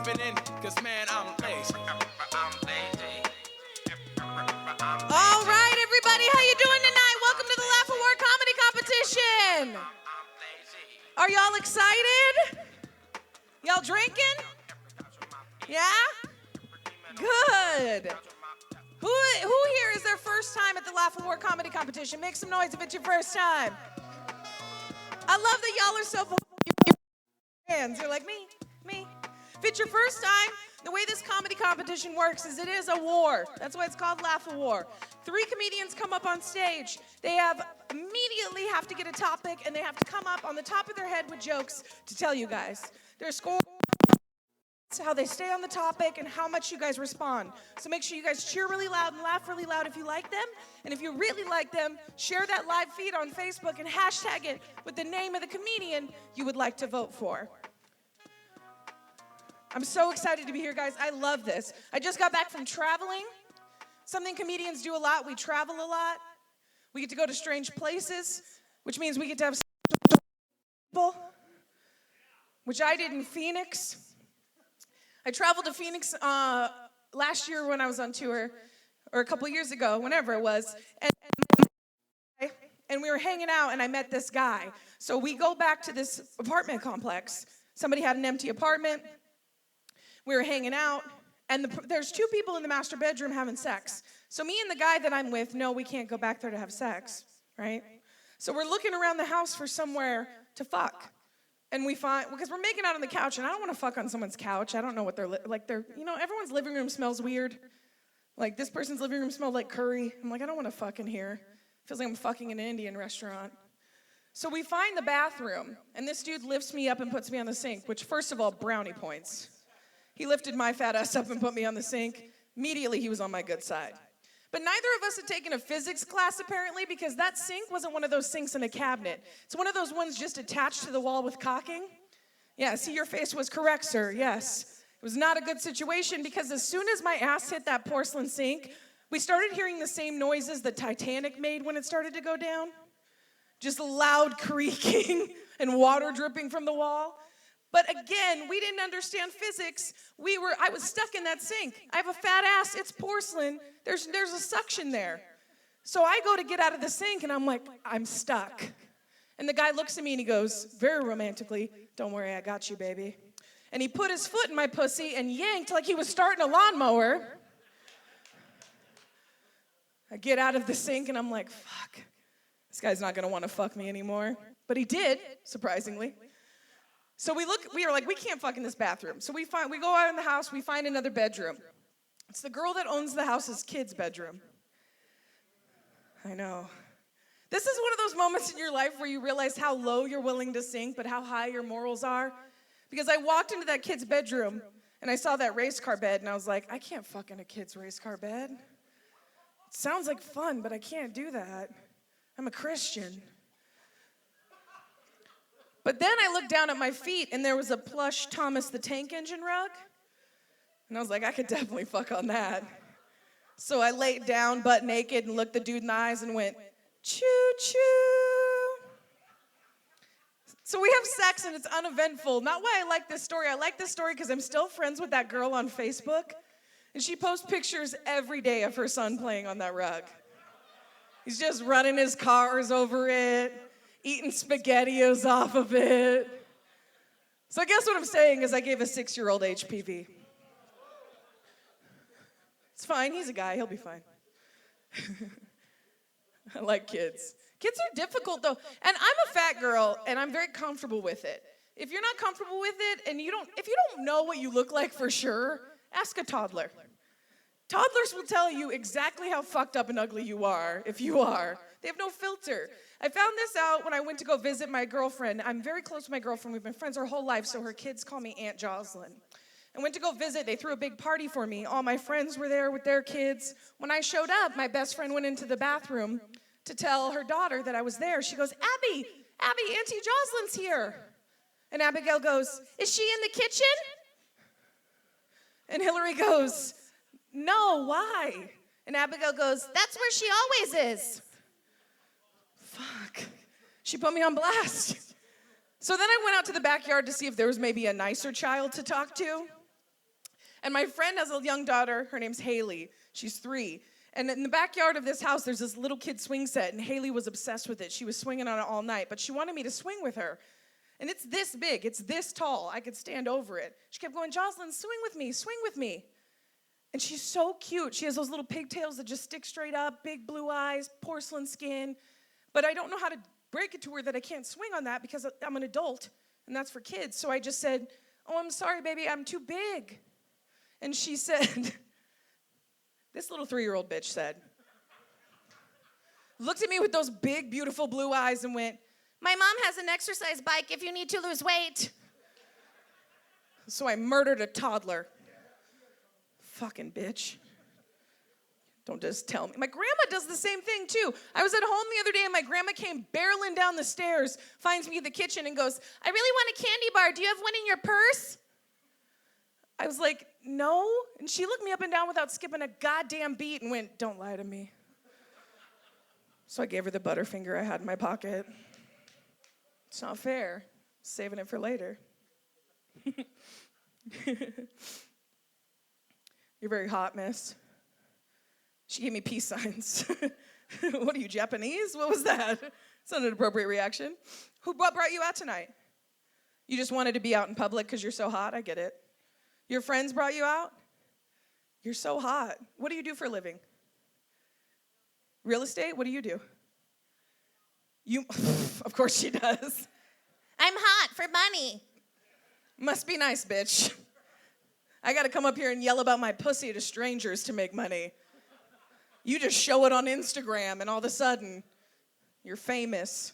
jumping in, cause man, I'm lazy. All right, everybody, how you doing tonight? Welcome to the Laugh Award Comedy Competition. Are y'all excited? Y'all drinking? Yeah? Good. Who here is their first time at the Laugh Award Comedy Competition? Make some noise if it's your first time. I love that y'all are so hands. You're like, me. If it's your first time, the way this comedy competition works is it is a war. That's why it's called Laugh a War. 3 comedians come up on stage. They immediately have to get a topic, and they have to come up on the top of their head with jokes to tell you guys. Their score, how they stay on the topic, and how much you guys respond. So make sure you guys cheer really loud and laugh really loud if you like them. And if you really like them, share that live feed on Facebook and hashtag it with the name of the comedian you would like to vote for. I'm so excited to be here, guys. I love this. I just got back from traveling. Something comedians do a lot. We travel a lot. We get to go to strange places, which means we get to have people, which I did in Phoenix. I traveled to Phoenix last year when I was on tour, or a couple years ago, whenever it was, and we were hanging out, and I met this guy. So we go back to this apartment complex. Somebody had an empty apartment. We were hanging out, and there's 2 people in the master bedroom having sex. So me and the guy that I'm with know we can't go back there to have sex, right? So we're looking around the house for somewhere to fuck. And we find, because we're making out on the couch, and I don't want to fuck on someone's couch. I don't know what everyone's living room smells weird. Like, this person's living room smelled like curry. I'm like, I don't want to fuck in here. Feels like I'm fucking in an Indian restaurant. So we find the bathroom, and this dude lifts me up and puts me on the sink, which, first of all, brownie points. He lifted my fat ass up and put me on the sink. Immediately, he was on my good side. But neither of us had taken a physics class, apparently, because that sink wasn't one of those sinks in a cabinet. It's one of those ones just attached to the wall with caulking. Yeah, see, your face was correct, sir, yes. It was not a good situation, because as soon as my ass hit that porcelain sink, we started hearing the same noises the Titanic made when it started to go down. Just loud creaking and water dripping from the wall. But again, we didn't understand physics. I was stuck in that sink. I have a fat ass, it's porcelain. There's a suction there. So I go to get out of the sink, and I'm like, I'm stuck. And the guy looks at me and he goes, very romantically, don't worry, I got you, baby. And he put his foot in my pussy and yanked like he was starting a lawnmower. I get out of the sink and I'm like, fuck, this guy's not gonna wanna fuck me anymore. But he did, surprisingly. So we are like, we can't fuck in this bathroom. So we go out in the house, we find another bedroom. It's the girl that owns the house's kid's bedroom. I know. This is one of those moments in your life where you realize how low you're willing to sink, but how high your morals are. Because I walked into that kid's bedroom, and I saw that race car bed, and I was like, I can't fuck in a kid's race car bed. It sounds like fun, but I can't do that. I'm a Christian. But then I looked down at my feet, and there was a plush Thomas the Tank Engine rug. And I was like, I could definitely fuck on that. So I laid down butt naked and looked the dude in the eyes and went, choo-choo. So we have sex, and it's uneventful. Not why I like this story. I like this story because I'm still friends with that girl on Facebook. And she posts pictures every day of her son playing on that rug. He's just running his cars over it, eating SpaghettiOs off of it. So I guess what I'm saying is I gave a 6-year-old HPV. It's fine, he's a guy, he'll be fine. I like kids. Kids are difficult though, and I'm a fat girl, and I'm very comfortable with it. If you're not comfortable with it, and if you don't know what you look like for sure, ask a toddler. Toddlers will tell you exactly how fucked up and ugly you are, if you are. They have no filter. I found this out when I went to go visit my girlfriend. I'm very close to my girlfriend. We've been friends our whole life, so her kids call me Aunt Jozalyn. I went to go visit. They threw a big party for me. All my friends were there with their kids. When I showed up, my best friend went into the bathroom to tell her daughter that I was there. She goes, Abby, Auntie Jozalyn's here. And Abigail goes, is she in the kitchen? And Hillary goes, no, why? And Abigail goes, that's where she always is. Fuck. She put me on blast. So then I went out to the backyard to see if there was maybe a nicer child to talk to. And my friend has a young daughter. Her name's Haley. She's 3. And in the backyard of this house, there's this little kid swing set, and Haley was obsessed with it. She was swinging on it all night, but she wanted me to swing with her. And it's this big. It's this tall. I could stand over it. She kept going, Jozalyn, swing with me, swing with me. And she's so cute. She has those little pigtails that just stick straight up, big blue eyes, porcelain skin. But I don't know how to break it to her that I can't swing on that because I'm an adult, and that's for kids. So I just said, oh, I'm sorry, baby, I'm too big. And she said, this little 3-year-old bitch said, looked at me with those big, beautiful blue eyes and went, my mom has an exercise bike if you need to lose weight. So I murdered a toddler. Fucking bitch. Don't just tell me. My grandma does the same thing too. I was at home the other day and my grandma came barreling down the stairs, finds me in the kitchen and goes, I really want a candy bar. Do you have one in your purse? I was like, no. And she looked me up and down without skipping a goddamn beat and went, don't lie to me. So I gave her the Butterfinger I had in my pocket. It's not fair. Saving it for later. You're very hot, miss. She gave me peace signs. What are you, Japanese? What was that? It's not an appropriate reaction. What brought you out tonight? You just wanted to be out in public because you're so hot? I get it. Your friends brought you out? You're so hot. What do you do for a living? Real estate? What do you do? You, of course she does. I'm hot for money. Must be nice, bitch. I got to come up here and yell about my pussy to strangers to make money. You just show it on Instagram, and all of a sudden, you're famous.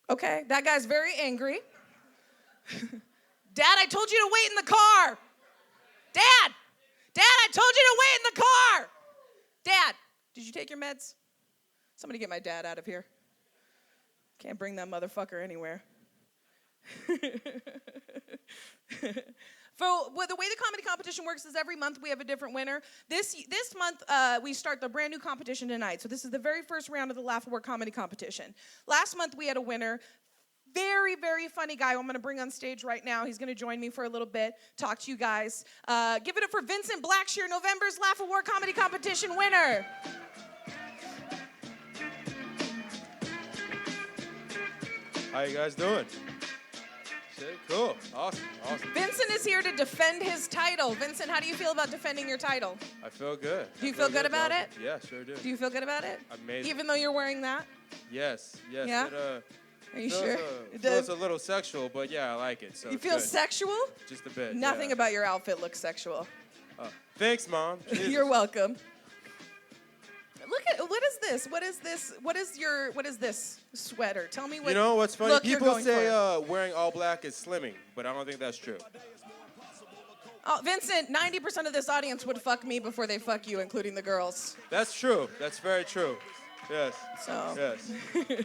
Okay, that guy's very angry. Dad, I told you to wait in the car. Dad, I told you to wait in the car. Dad, did you take your meds? Somebody get my dad out of here. Can't bring that motherfucker anywhere. Well, the way the comedy competition works is every month we have a different winner. This month, we start the brand new competition tonight. So this is the very first round of the Laugh Award comedy competition. Last month, we had a winner. Very, very funny guy who I'm going to bring on stage right now. He's going to join me for a little bit, talk to you guys. Give it up for Vincent Blackshear, November's Laugh Award comedy competition winner. How you guys doing? Shit, cool. Awesome. Vincent is here to defend his title. Vincent, how do you feel about defending your title? I feel good. Do you feel good about it? Yeah, sure do. Do you feel good about it? Amazing. Even though you're wearing that? Yes. Yeah? Are you sure? It feels a little sexual, but yeah, I like it. So you feel sexual? Just a bit. Nothing yeah. about your outfit looks sexual. Thanks, Mom. You're welcome. Look at, what is this? What is this sweater? Tell me what. You know what's funny? People say for. Wearing all black is slimming, but I don't think that's true. Oh, Vincent, 90% of this audience would fuck me before they fuck you, including the girls. That's true. That's very true. Yes. So. Yes.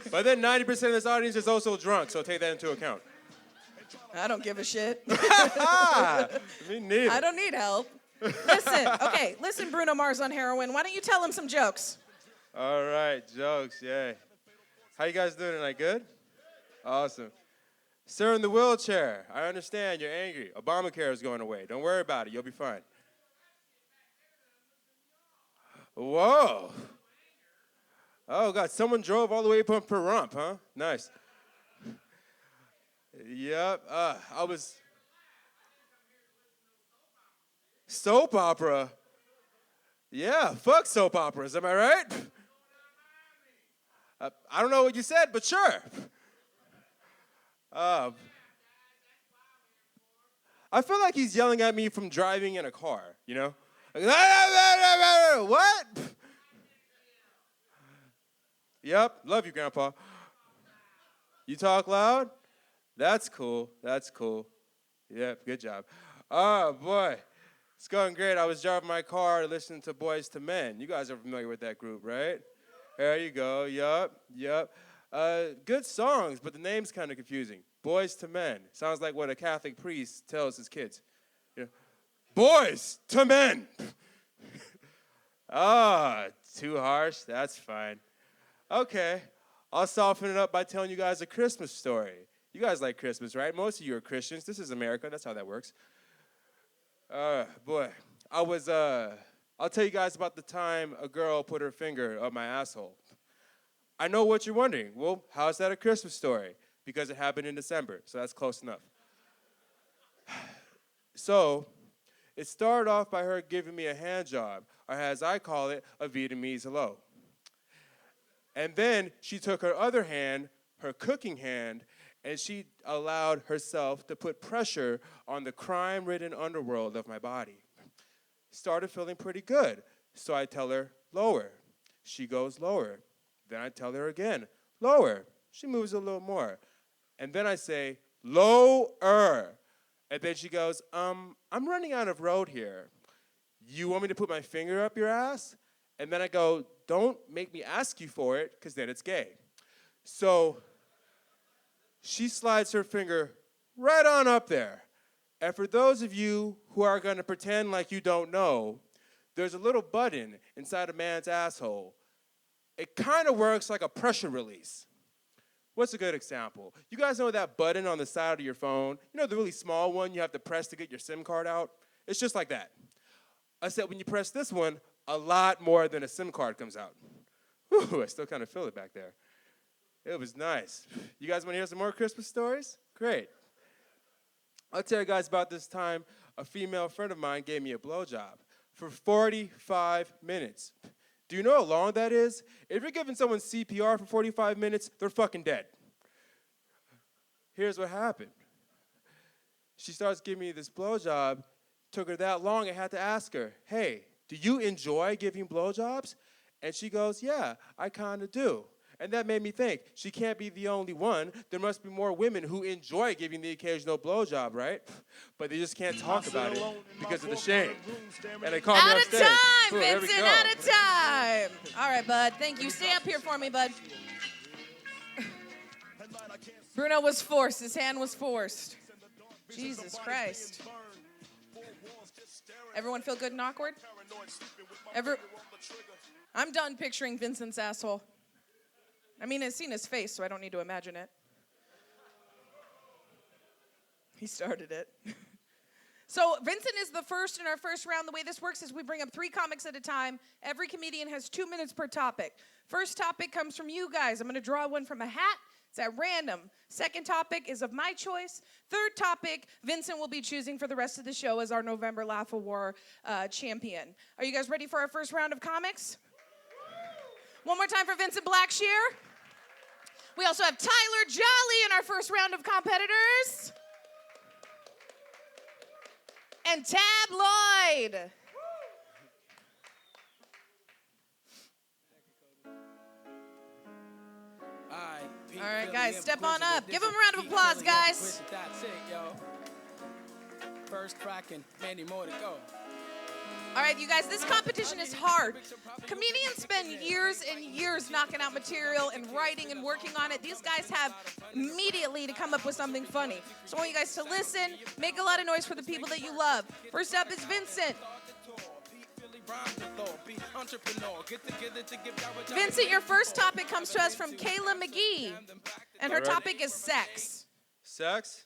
But then 90% of this audience is also drunk, so take that into account. I don't give a shit. Me neither. I don't need help. Listen, Bruno Mars on heroin. Why don't you tell him some jokes? All right, jokes, yay. How you guys doing tonight, good? Awesome. Sir in the wheelchair, I understand you're angry. Obamacare is going away. Don't worry about it, you'll be fine. Whoa. Oh, God, someone drove all the way from Pahrump, huh? Nice. Yep, I was... Soap opera? Yeah, fuck soap operas, am I right? I don't know what you said, but sure. I feel like he's yelling at me from driving in a car, you know? What? Yep, love you, Grandpa. You talk loud? That's cool. Yep, good job. Oh, boy. It's going great. I was driving my car listening to Boys to Men. You guys are familiar with that group, right? There you go. Yup. Good songs, but the name's kind of confusing. Boys to Men. Sounds like what a Catholic priest tells his kids. You know, Boys to Men. Too harsh? That's fine. Okay. I'll soften it up by telling you guys a Christmas story. You guys like Christmas, right? Most of you are Christians. This is America. That's how that works. Boy, I'll tell you guys about the time a girl put her finger up my asshole. I know what you're wondering. Well, how's that a Christmas story? Because it happened in December, so that's close enough. So, it started off by her giving me a hand job, or as I call it, a Vietnamese hello. And then she took her other hand, her cooking hand, and she allowed herself to put pressure on the crime-ridden underworld of my body. Started feeling pretty good, so I tell her, lower. She goes lower. Then I tell her again, lower. She moves a little more. And then I say, lower. And then she goes, I'm running out of road here. You want me to put my finger up your ass? And then I go, don't make me ask you for it, because then it's gay. So she slides her finger right on up there. And for those of you who are going to pretend like you don't know, there's a little button inside a man's asshole. It kind of works like a pressure release. What's a good example? You guys know that button on the side of your phone? You know the really small one you have to press to get your SIM card out? It's just like that. I said when you press this one, a lot more than a SIM card comes out. Whew, I still kind of feel it back there. It was nice. You guys want to hear some more Christmas stories? Great. I'll tell you guys about this time a female friend of mine gave me a blowjob for 45 minutes. Do you know how long that is? If you're giving someone CPR for 45 minutes, they're fucking dead. Here's what happened. She starts giving me this blowjob. Took her that long, I had to ask her, hey, do you enjoy giving blowjobs? And she goes, yeah, I kind of do. And that made me think, she can't be the only one. There must be more women who enjoy giving the occasional blowjob, right? But they just can't talk about it because of the shame. And they call me Out of upstage. time, Ooh, there we Vincent, go. out of time. All right, bud, thank you. Stay up here for me, bud. Bruno was forced. His hand was forced. Jesus Christ. Everyone feel good and awkward? I'm done picturing Vincent's asshole. I mean, I've seen his face, so I don't need to imagine it. He started it. So Vincent is the first in our first round. The way this works is we bring up 3 comics at a time. Every comedian has 2 minutes per topic. First topic comes from you guys. I'm going to draw one from a hat. It's at random. Second topic is of my choice. Third topic, Vincent will be choosing for the rest of the show as our November Laugh Award champion. Are you guys ready for our first round of comics? One more time for Vincent Blackshear. We also have Tyler Jolly in our first round of competitors. And Tab Lloyd. All right, guys, step on up. Give them a round of applause, guys. That's it, yo. First cracking, many more to go. All right, you guys, this competition is hard. Comedians spend years and years knocking out material and writing and working on it. These guys have immediately to come up with something funny. So I want you guys to listen, make a lot of noise for the people that you love. First up is Vincent. Vincent, your first topic comes to us from Kayla McGee, and her topic is sex. Sex?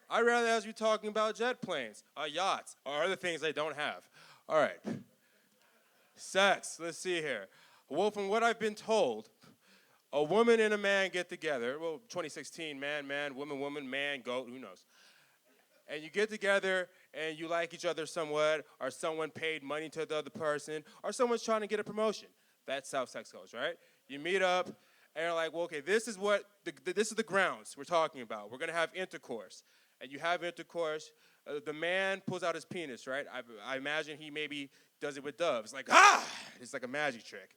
I'd rather have you talking about jet planes, yachts, or other things I don't have. All right. Sex, let's see here. Well, from what I've been told, a woman and a man get together. Well, 2016, man, woman, man, goat, who knows. And you get together and you like each other somewhat, or someone paid money to the other person, or someone's trying to get a promotion. That's how sex goes, right? You meet up and you're like, well, okay, this is the grounds we're talking about. We're going to have intercourse. And you have intercourse. The man pulls out his penis, right? I imagine he maybe does it with doves. Like, ah! It's like a magic trick.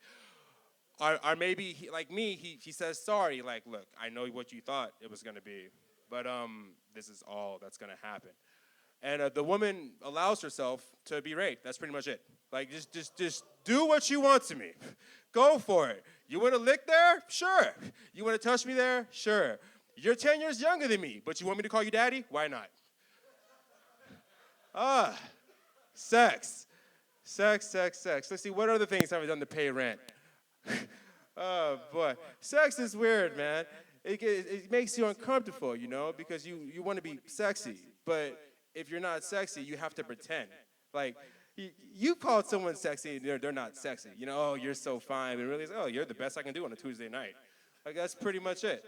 Or maybe, he says sorry. Like, look, I know what you thought it was going to be. But this is all that's going to happen. And the woman allows herself to be raped. That's pretty much it. Like, just do what you want to me. Go for it. You want to lick there? Sure. You want to touch me there? Sure. You're 10 years younger than me, but you want me to call you daddy? Why not? Sex. Let's see, what other things have I done to pay rent? Oh, boy. Sex is weird, man. it makes you uncomfortable, you know, because you want to be sexy. But if you're not sexy, you have to pretend. Like, you called someone sexy and they're not sexy. You know, oh, you're so fine. And really, oh, you're the best I can do on a Tuesday night. Like, that's pretty much it.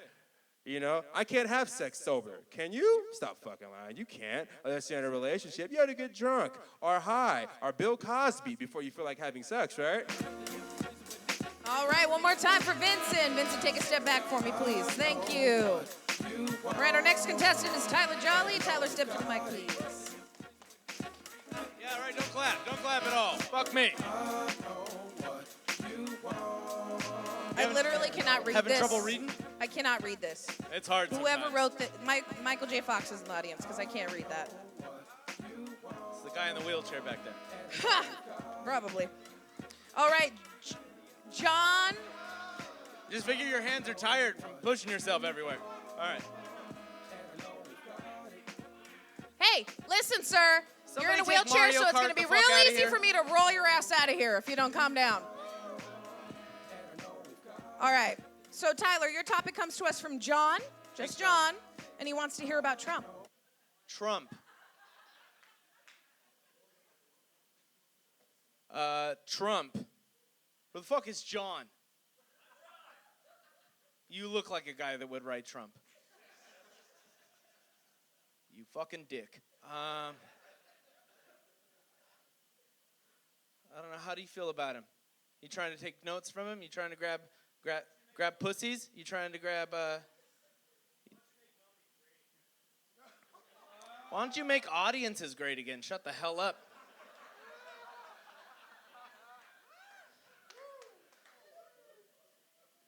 You know, I can't have sex sober. Can you? Stop fucking lying. You can't. Unless you're in a relationship. You have to get drunk or high or Bill Cosby before you feel like having sex, right? All right, one more time for Vincent. Vincent, take a step back for me, please. Thank you. All right, our next contestant is Tyler Jolly. Tyler, step to the mic, please. Yeah, right, don't clap. Don't clap at all. Fuck me. I literally cannot read Having this. trouble reading? I cannot read this. It's hard Whoever sometimes. wrote that, Michael J. Fox is in the audience because I can't read that. It's the guy in the wheelchair back there. Probably. All right, John. Just figure your hands are tired from pushing yourself everywhere. All right. Hey, listen, sir. You're in a Somebody take wheelchair, Mario so it's Kart going to be the real fuck outta easy here. for me to roll your ass out of here if you don't calm down. All right. So, Tyler, your topic comes to us from John, just John, and he wants to hear about Trump. Trump. Trump. Where the fuck is John? You look like a guy that would write Trump. You fucking dick. I don't know. How do you feel about him? You trying to take notes from him? You trying to grab pussies? You trying to grab Why don't you make audiences great again? Shut the hell up.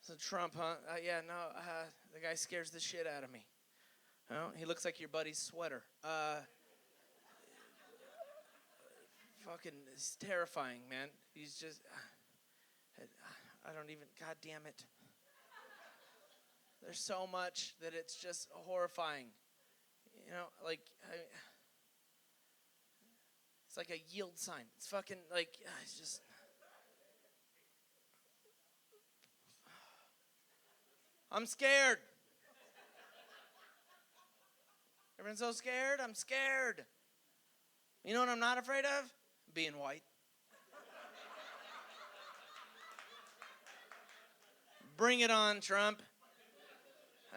So Trump, huh? Yeah, no, the guy scares the shit out of me. He looks like your buddy's sweater. Fucking, it's terrifying, man. He's just, I don't even, God damn it. There's so much that it's just horrifying. You know, like, it's like a yield sign. It's fucking, like, it's just. I'm scared. Everyone's so scared. I'm scared. You know what I'm not afraid of? Being white. Bring it on, Trump.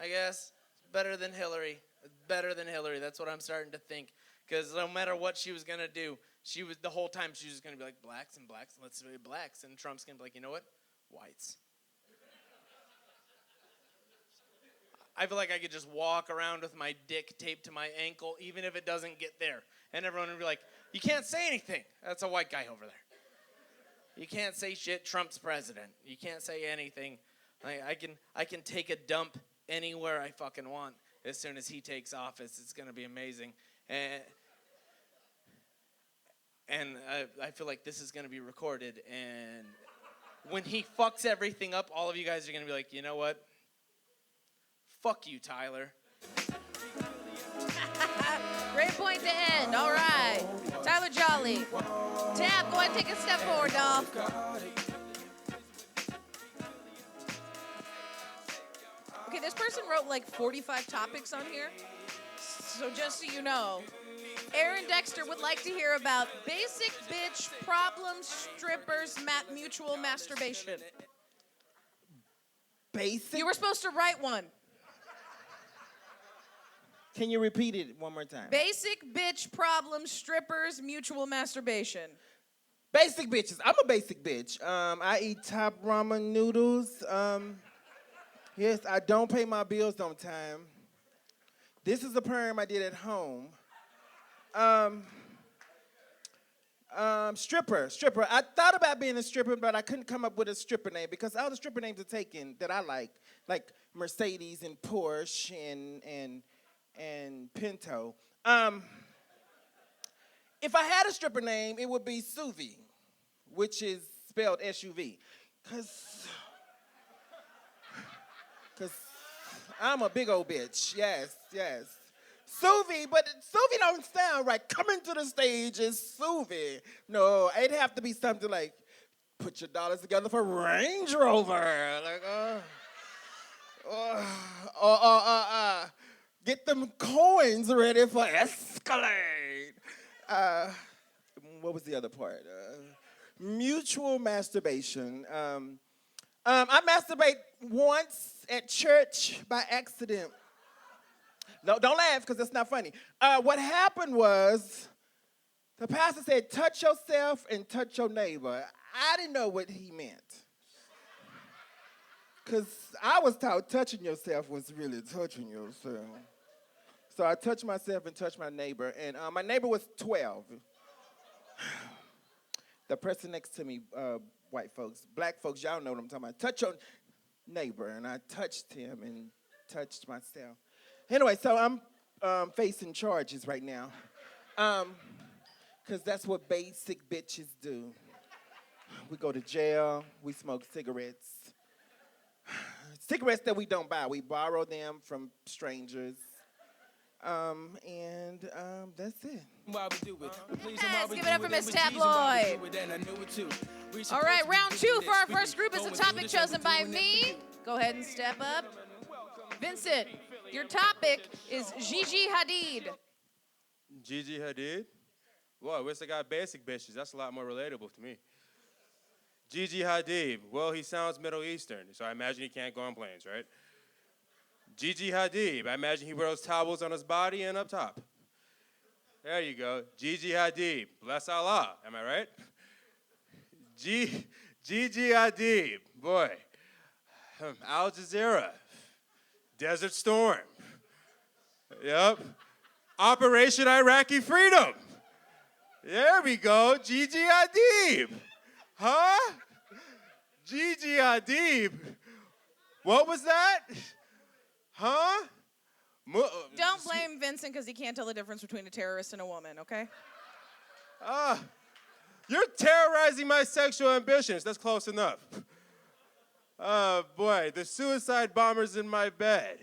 I guess. Better than Hillary. Better than Hillary. That's what I'm starting to think. Because no matter what she was going to do, the whole time she was going to be like, blacks and blacks, let's do blacks. And Trump's going to be like, you know what? Whites. I feel like I could just walk around with my dick taped to my ankle, even if it doesn't get there. And everyone would be like, you can't say anything. That's a white guy over there. You can't say shit. Trump's president. You can't say anything. I can take a dump anywhere I fucking want as soon as he takes office. It's going to be amazing. And I feel like this is going to be recorded. And when he fucks everything up, all of you guys are going to be like, you know what? Fuck you, Tyler. Great point to end. All right. Tyler Jolly. Tab, go ahead and take a step forward, doll. Okay, this person wrote like 45 topics on here. So just so you know, Aaron Dexter would like to hear about basic bitch problems, strippers, mutual masturbation. Basic? You were supposed to write one. Can you repeat it one more time? Basic bitch problems, strippers, mutual masturbation. Basic bitches. I'm a basic bitch. I eat top ramen noodles. Yes, I don't pay my bills on time. This is a perm I did at home. Stripper. I thought about being a stripper, but I couldn't come up with a stripper name because all the stripper names are taken that I like Mercedes and Porsche and Pinto. If I had a stripper name, it would be Suvi, which is spelled S-U-V. Cause I'm a big old bitch. Yes. Suvi, but Suvi don't sound right. Coming to the stage is Suvi. No, it'd have to be something like, put your dollars together for Range Rover. Get them coins ready for Escalade. What was the other part? Mutual masturbation. I masturbate once at church by accident. No, don't laugh because it's not funny. What happened was the pastor said, touch yourself and touch your neighbor. I didn't know what he meant. Because I was taught touching yourself was really touching yourself. So I touched myself and touched my neighbor. And my neighbor was 12. The person next to me, white folks, black folks, y'all know what I'm talking about. Touch your neighbor. And I touched him and touched myself. Anyway, so I'm facing charges right now. Because that's what basic bitches do. We go to jail. We smoke cigarettes. Cigarettes that we don't buy. We borrow them from strangers. And that's it. Yes, give it up for Miss Tabloid. All right, round 2 for our first group is a topic chosen by me. Go ahead and step up. Vincent, your topic is Gigi Hadid. Gigi Hadid? Well, I wish I got basic bitches. That's a lot more relatable to me. Gigi Hadid. Well, he sounds Middle Eastern, so I imagine he can't go on planes, right? Gigi Hadid. I imagine he wears towels on his body and up top. There you go. Gigi Hadid. Bless Allah. Am I right? Gigi Hadid. Boy. Al Jazeera. Desert Storm. Yep. Operation Iraqi Freedom. There we go. Gigi Hadid. Huh? Gigi Hadid. What was that? Huh? Don't blame Vincent because he can't tell the difference between a terrorist and a woman, okay? You're terrorizing my sexual ambitions. That's close enough. Oh, boy. The suicide bomber's in my bed.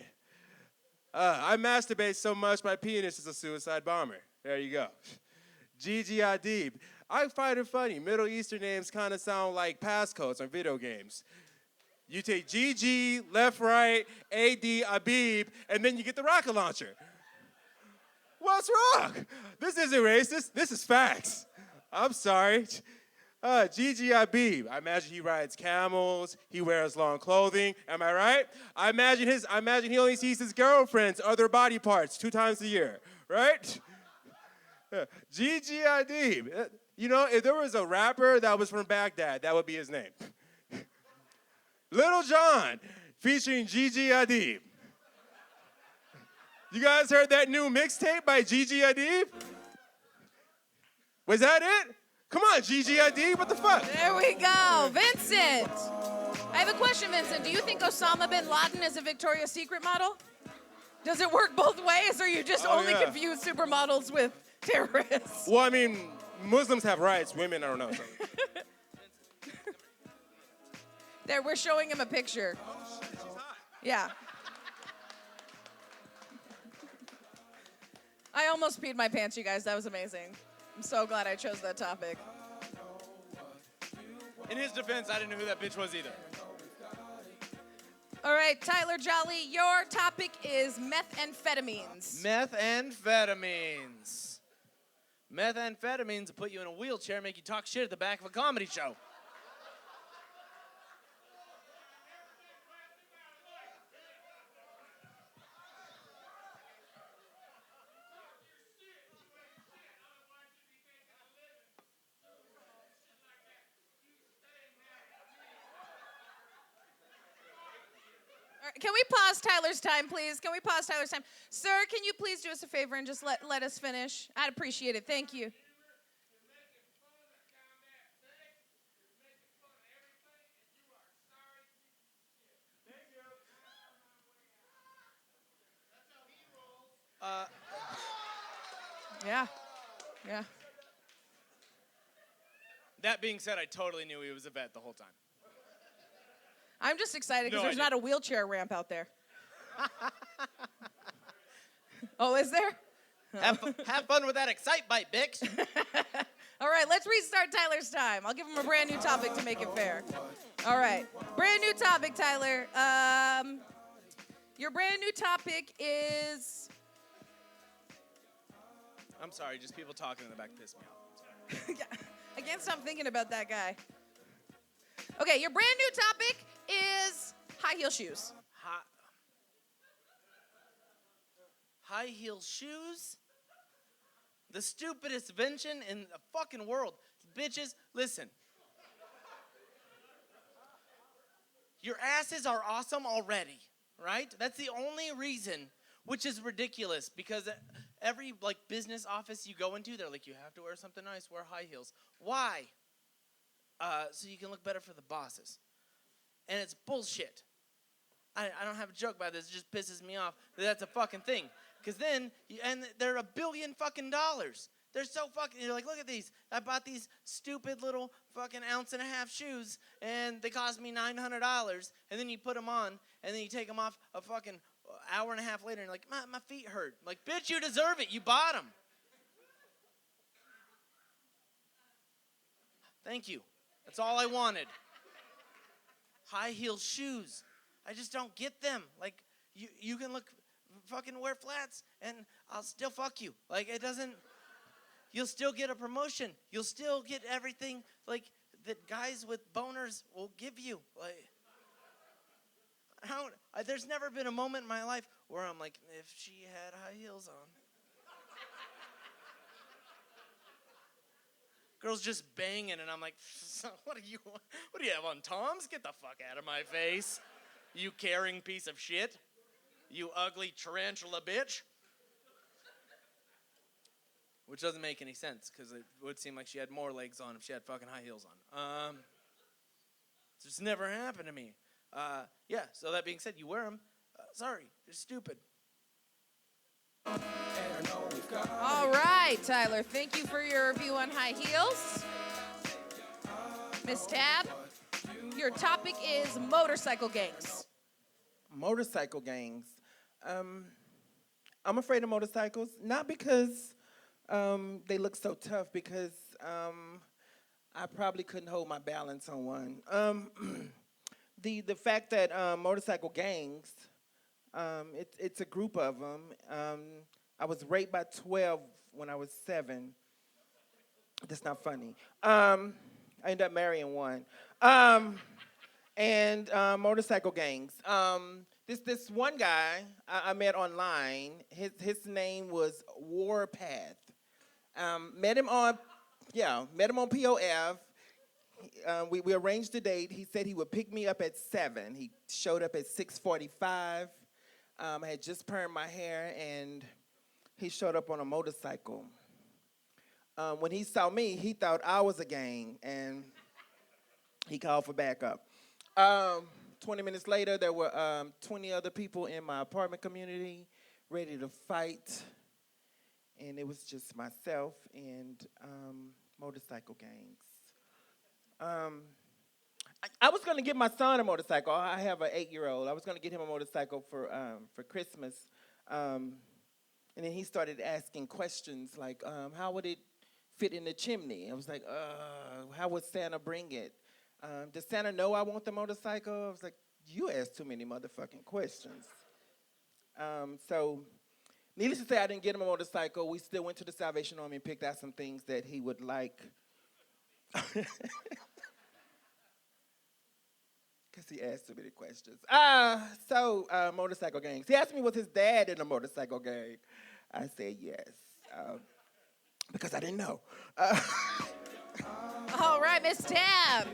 I masturbate so much, my penis is a suicide bomber. There you go. Gigi Hadid. I find it funny. Middle Eastern names kind of sound like passcodes on video games. You take GG, left, right, AD, Abib, and then you get the rocket launcher. What's wrong? This isn't racist. This is facts. I'm sorry. Gigi Abib. I imagine he rides camels. He wears long clothing. Am I right? I imagine he only sees his girlfriend's other body parts 2 times a year. Right? Gigi Hadid. You know, if there was a rapper that was from Baghdad, that would be his name. Little John, featuring Gigi Hadid. You guys heard that new mixtape by Gigi Hadid? Was that it? Come on, Gigi Hadid, what the fuck? There we go. Vincent. I have a question, Vincent. Do you think Osama bin Laden is a Victoria's Secret model? Does it work both ways, or you just only confuse supermodels with terrorists? Well, I mean, Muslims have rights. Women, I don't know. So. There, we're showing him a picture. Yeah. I almost peed my pants, you guys. That was amazing. I'm so glad I chose that topic. In his defense, I didn't know who that bitch was either. All right, Tyler Jolly, your topic is methamphetamines. Methamphetamines. Methamphetamines will put you in a wheelchair and make you talk shit at the back of a comedy show. Can we pause Tyler's time, please? Can we pause Tyler's time? Sir, can you please do us a favor and just let us finish? I'd appreciate it. Thank you. Yeah. Yeah. That being said, I totally knew he was a vet the whole time. I'm just excited because No, there's not a wheelchair ramp out there. Oh, is there? Have fun with that Excite Bite, bitch. All right, let's restart Tyler's time. I'll give him a brand new topic to make it fair. All right, brand new topic, Tyler. Your brand new topic is... I'm sorry, just people talking in the back piss me off. Yeah, I can't stop thinking about that guy. Okay, your brand new topic is high heel shoes. High heel shoes? The stupidest invention in the fucking world. Bitches, listen. Your asses are awesome already, right? That's the only reason, which is ridiculous because every business office you go into, they're like, you have to wear something nice, wear high heels. Why? So you can look better for the bosses. And it's bullshit. I don't have a joke about this. It just pisses me off that that's a fucking thing. Because then, and they're $1 billion fucking dollars. They're so fucking, you're like, look at these. I bought these stupid little fucking 1.5 ounce shoes, and they cost me $900. And then you put them on, and then you take them off a fucking hour and a half later, and you're like, my feet hurt. I'm like, bitch, you deserve it. You bought them. Thank you. That's all I wanted. High heel shoes. I just don't get them. Like, you can fucking wear flats, and I'll still fuck you. Like, it doesn't, you'll still get a promotion. You'll still get everything, that guys with boners will give you. There's never been a moment in my life where I'm like, if she had high heels on. Girls just banging, and I'm like, what do you have on, Toms? Get the fuck out of my face, you caring piece of shit. You ugly tarantula bitch. Which doesn't make any sense, because it would seem like she had more legs on if she had fucking high heels on. It's just never happened to me. Yeah, so that being said, you wear them. Sorry, you're stupid. All right, Tyler, thank you for your review on high heels. Miss Tab, your topic is motorcycle gangs. Motorcycle gangs. I'm afraid of motorcycles, not because they look so tough, because I probably couldn't hold my balance on one. The fact that motorcycle gangs, it's a group of them. I was raped by 12 when I was 7. That's not funny. I ended up marrying one. And motorcycle gangs. This one guy I met online. His name was Warpath. Met him on POF. We arranged a date. He said he would pick me up at 7. He showed up at 6:45. I had just permed my hair, and he showed up on a motorcycle. When he saw me, he thought I was a gang, and he called for backup. 20 minutes later, there were 20 other people in my apartment community ready to fight, and it was just myself and motorcycle gangs. I was going to get my son a motorcycle. I have an 8-year-old. I was going to get him a motorcycle for Christmas, and then he started asking questions like, how would it fit in the chimney? I was like, how would Santa bring it? Does Santa know I want the motorcycle? I was like, you asked too many motherfucking questions. So, needless to say, I didn't get him a motorcycle. We still went to the Salvation Army and picked out some things that he would like. Because he asked too many questions. Motorcycle gangs. He asked me, was his dad in a motorcycle gang? I said yes, because I didn't know. All right, Miss Tab.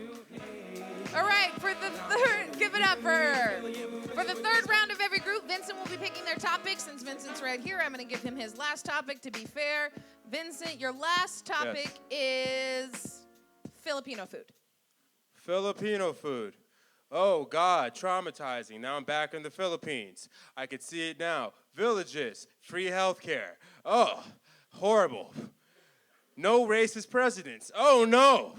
All right, for the third, give it up for her. For the third round of every group, Vincent will be picking their topic. Since Vincent's right here, I'm going to give him his last topic to be fair. Vincent, your last topic is Filipino food. Filipino food. Oh, God, traumatizing. Now I'm back in the Philippines. I could see it now. Villages, free healthcare. Oh, horrible. No racist presidents. Oh, no.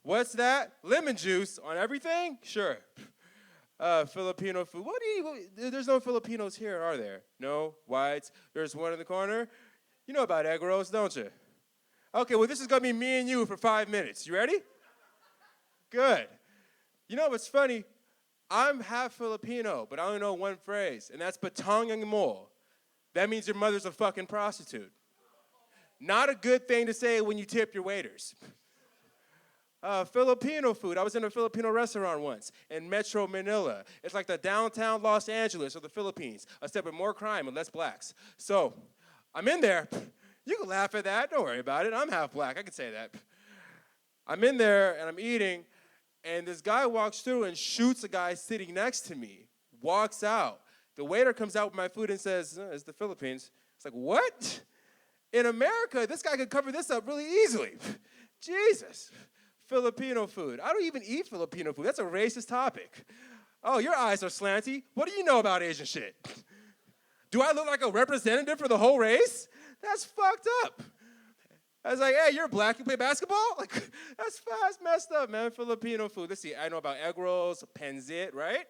What's that? Lemon juice on everything? Sure. Filipino food. There's no Filipinos here, are there? No? Whites? There's one in the corner? You know about egg rolls, don't you? Okay, well, this is going to be me and you for 5 minutes. You ready? Good. You know what's funny? I'm half Filipino, but I only know one phrase, and that's batong yang mo. That means your mother's a fucking prostitute. Not a good thing to say when you tip your waiters. Filipino food. I was in a Filipino restaurant once in Metro Manila. It's like the downtown Los Angeles of the Philippines, except with more crime and less blacks. So I'm in there. You can laugh at that. Don't worry about it. I'm half black. I can say that. I'm in there and I'm eating, and this guy walks through and shoots a guy sitting next to me, walks out. The waiter comes out with my food and says, it's the Philippines. It's like, what? In America, this guy could cover this up really easily. Jesus. Filipino food. I don't even eat Filipino food. That's a racist topic. Oh, your eyes are slanty. What do you know about Asian shit? Do I look like a representative for the whole race? That's fucked up. I was like, hey, you're black, you play basketball? Like, that's messed up, man. Filipino food. Let's see, I know about egg rolls, panzit, right?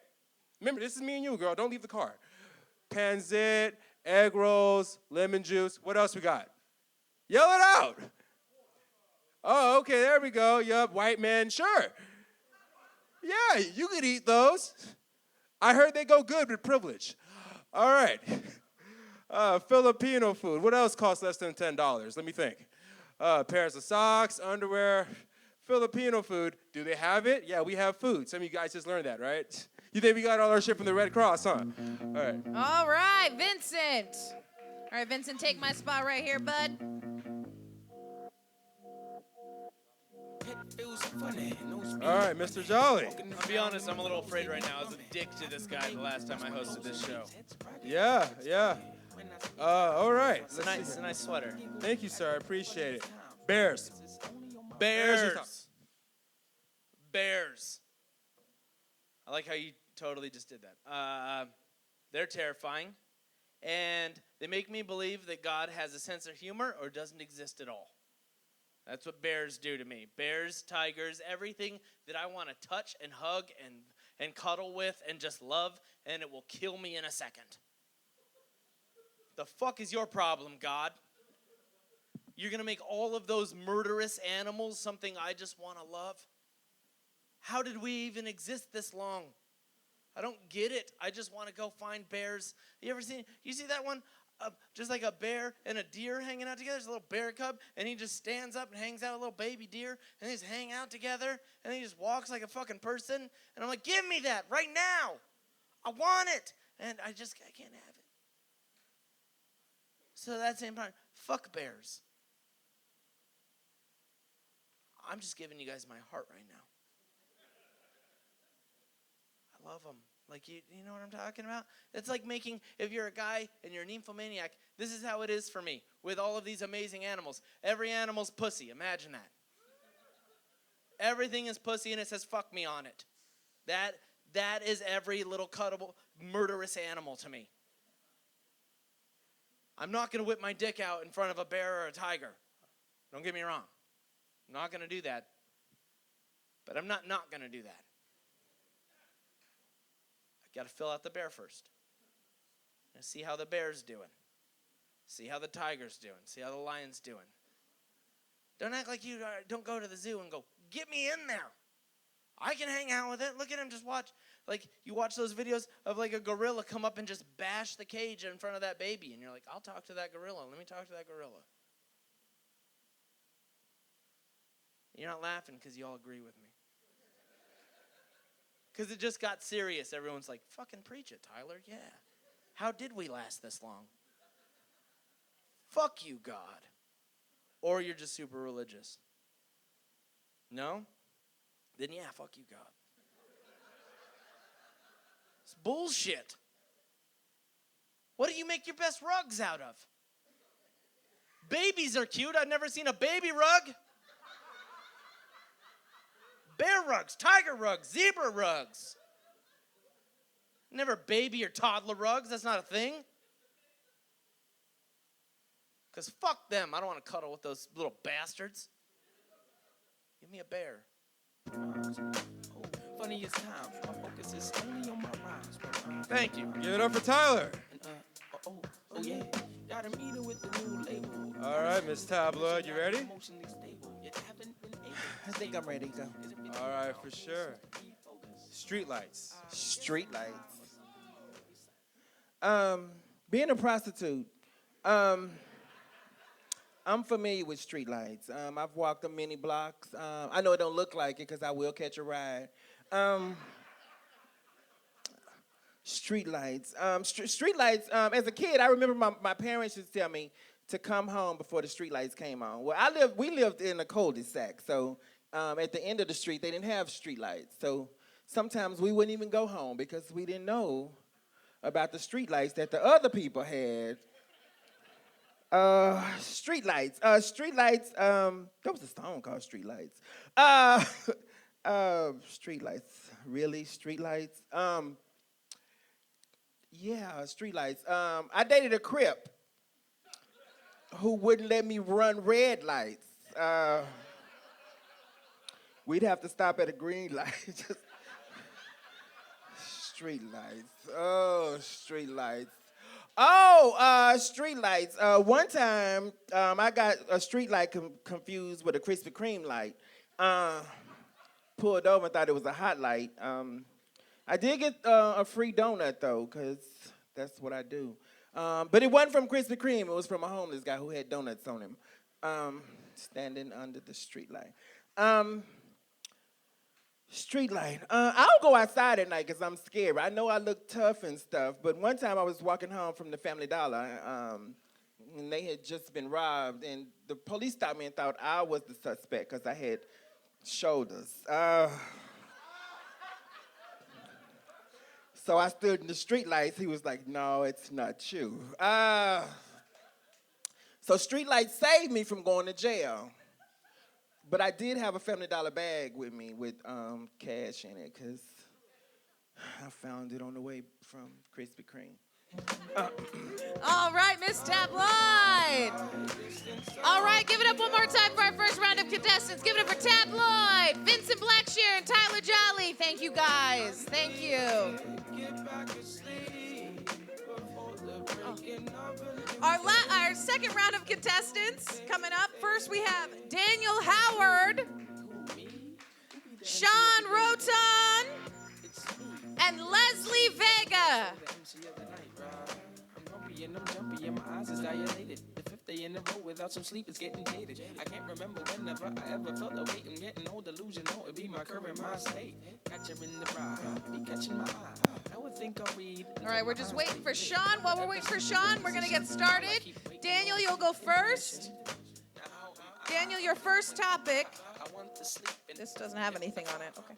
Remember, this is me and you, girl. Don't leave the car. Panzit, egg rolls, lemon juice. What else we got? Yell it out. Oh, okay, there we go. Yup, white man, sure. Yeah, you could eat those. I heard they go good with privilege. All right. Filipino food. What else costs less than $10? Let me think. Pairs of socks, underwear. Filipino food. Do they have it? Yeah, we have food. Some of you guys just learned that, right? You think we got all our shit from the Red Cross, huh? All right. All right, Vincent. All right, Vincent, take my spot right here, bud. All right, Mr. Jolly. I'll be honest, I'm a little afraid right now. I was a dick to this guy the last time I hosted this show. Yeah. All right. It's a nice sweater. Thank you, sir. I appreciate it. Bears. Bears. I like how you totally just did that. They're terrifying, and they make me believe that God has a sense of humor or doesn't exist at all. That's what bears do to me. Bears, tigers, everything that I want to touch and hug and cuddle with and just love, and it will kill me in a second. The fuck is your problem, God? You're going to make all of those murderous animals something I just want to love? How did we even exist this long? I don't get it. I just want to go find bears. You see that one? Just like a bear and a deer hanging out together. There's a little bear cub, and he just stands up and hangs out with a little baby deer, and they just hang out together, and he just walks like a fucking person. And I'm like, give me that right now. I want it. And I can't have it. So that's the same time, fuck bears. I'm just giving you guys my heart right now. I love them. Like, you know what I'm talking about? It's like if you're a guy and you're a nymphomaniac, this is how it is for me with all of these amazing animals. Every animal's pussy. Imagine that. Everything is pussy and it says fuck me on it. That is every little cuddable, murderous animal to me. I'm not going to whip my dick out in front of a bear or a tiger. Don't get me wrong. I'm not going to do that. But I'm not going to do that. Got to fill out the bear first. And see how the bear's doing. See how the tiger's doing. See how the lion's doing. Don't act like you don't go to the zoo and go, get me in there. I can hang out with it. Look at him, just watch. Like, you watch those videos of like a gorilla come up and just bash the cage in front of that baby. And you're like, I'll talk to that gorilla. Let me talk to that gorilla. You're not laughing because you all agree with me. Because it just got serious. Everyone's like, fucking preach it, Tyler. Yeah. How did we last this long? Fuck you, God. Or you're just super religious. No? Then yeah, fuck you, God. It's bullshit. What do you make your best rugs out of? Babies are cute. I've never seen a baby rug. Bear rugs, tiger rugs, zebra rugs. Never baby or toddler rugs. That's not a thing. Because fuck them. I don't want to cuddle with those little bastards. Give me a bear. Funniest times, my focus is only on my rhymes. Thank you. Give it up for Tyler. Oh yeah, got a meeting with the new label. All right, Miss Tabloid, you ready? I think I'm ready to go. All right, for sure. Streetlights. Streetlights. Being a prostitute, I'm familiar with streetlights. I've walked them many blocks. I know it don't look like it because I will catch a ride. Streetlights. Streetlights. As a kid, I remember my parents used to tell me to come home before the streetlights came on. Well, we lived in a cul-de-sac, so at the end of the street, they didn't have streetlights. So sometimes we wouldn't even go home because we didn't know about the streetlights that the other people had. Streetlights. Streetlights. There was a song called Streetlights. Streetlights. Really, streetlights. Yeah, streetlights. I dated a Crip who wouldn't let me run red lights. We'd have to stop at a green light. Just streetlights. Oh, streetlights. Oh, streetlights. One time, I got a streetlight confused with a Krispy Kreme light. Pulled over and thought it was a hot light. I did get a free donut, though, because that's what I do. But it wasn't from Krispy Kreme. It was from a homeless guy who had donuts on him, standing under the streetlight. Streetlight. I don't go outside at night because I'm scared. I know I look tough and stuff, but one time I was walking home from the Family Dollar, and they had just been robbed, and the police stopped me and thought I was the suspect because I had shoulders. So I stood in the streetlights. He was like, "No, it's not you." So streetlights saved me from going to jail. But I did have a Family Dollar bag with me with cash in it because I found it on the way from Krispy Kreme. All right, Miss Tabloid. All right, give it up one more time for our first round of contestants. Give it up for Tabloid, Vincent Blackshear, and Tyler Jolly. Thank you, guys. Thank you. Our second round of contestants coming up. First, we have Daniel Howard, Sean Roton, and Leslie Vega. And I'm jumpy and my eyes is dilated. The fifth day in a row without some sleep is getting jaded. I can't remember whenever I ever felt the weight. I'm getting old, delusional, it be my current mind state. Catch her in the bride, be catching my eye. I would think I'll read. All right, we're just waiting for Sean. While we're waiting for Sean, we're going to get started. Daniel, you'll go first. Daniel, your first topic. This doesn't have anything on it. Okay.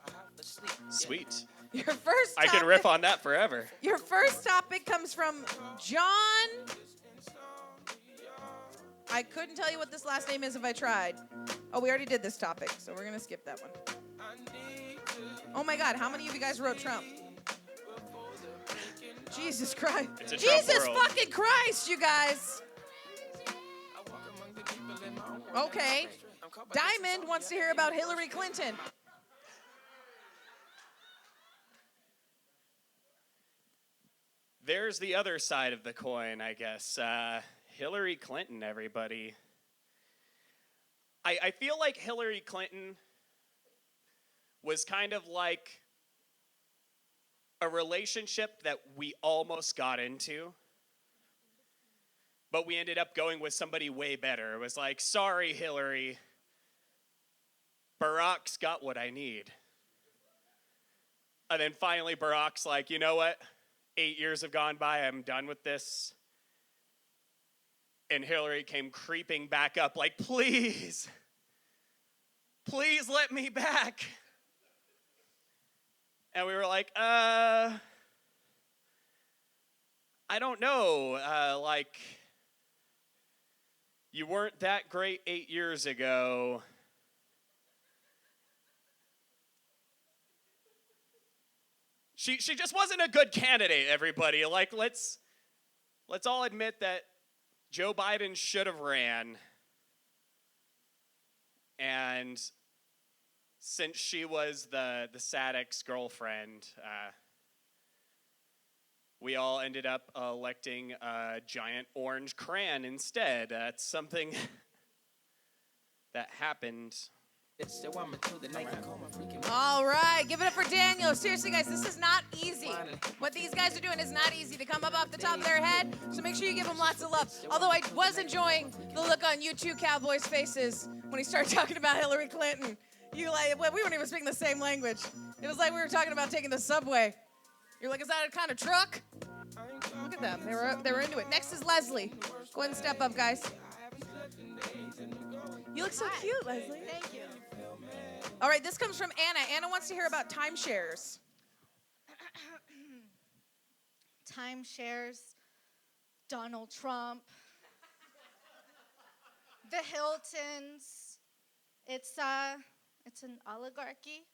Sweet. Your first I topic, can riff on that forever. Your first topic comes from John. I couldn't tell you what this last name is if I tried. Oh, we already did this topic, so we're going to skip that one. Oh, my God. How many of you guys wrote Trump? Jesus Christ. It's a Trump Jesus world. fucking Christ, you guys. Okay. Diamond wants to hear about Hillary Clinton. There's the other side of the coin, I guess. Hillary Clinton, everybody. I feel like Hillary Clinton was kind of like a relationship that we almost got into, but we ended up going with somebody way better. It was like, sorry, Hillary, Barack's got what I need. And then finally Barack's like, you know what? 8 years have gone by, I'm done with this. And Hillary came creeping back up like, please let me back. And we were like, I don't know. Like, you weren't that great 8 years ago. She just wasn't a good candidate, everybody. Like, let's all admit that Joe Biden should have ran. And since she was the sad ex-girlfriend, we all ended up electing a giant orange crayon instead. That's something that happened. So I'm until the night can call my freaking. All right, give it up for Daniel. Seriously, guys, this is not easy. What these guys are doing is not easy to come up off the top of their head, so make sure you give them lots of love. Although I was enjoying the look on you two cowboys' faces when he started talking about Hillary Clinton. You like, well, we weren't even speaking the same language. It was like we were talking about taking the subway. You're like, is that a kind of truck? Look at them. They were into it. Next is Leslie. Go ahead and step up, guys. You look so cute, Leslie. Thank you. All right, this comes from Anna. Anna wants to hear about timeshares. Timeshares, Donald Trump, the Hiltons. It's an oligarchy.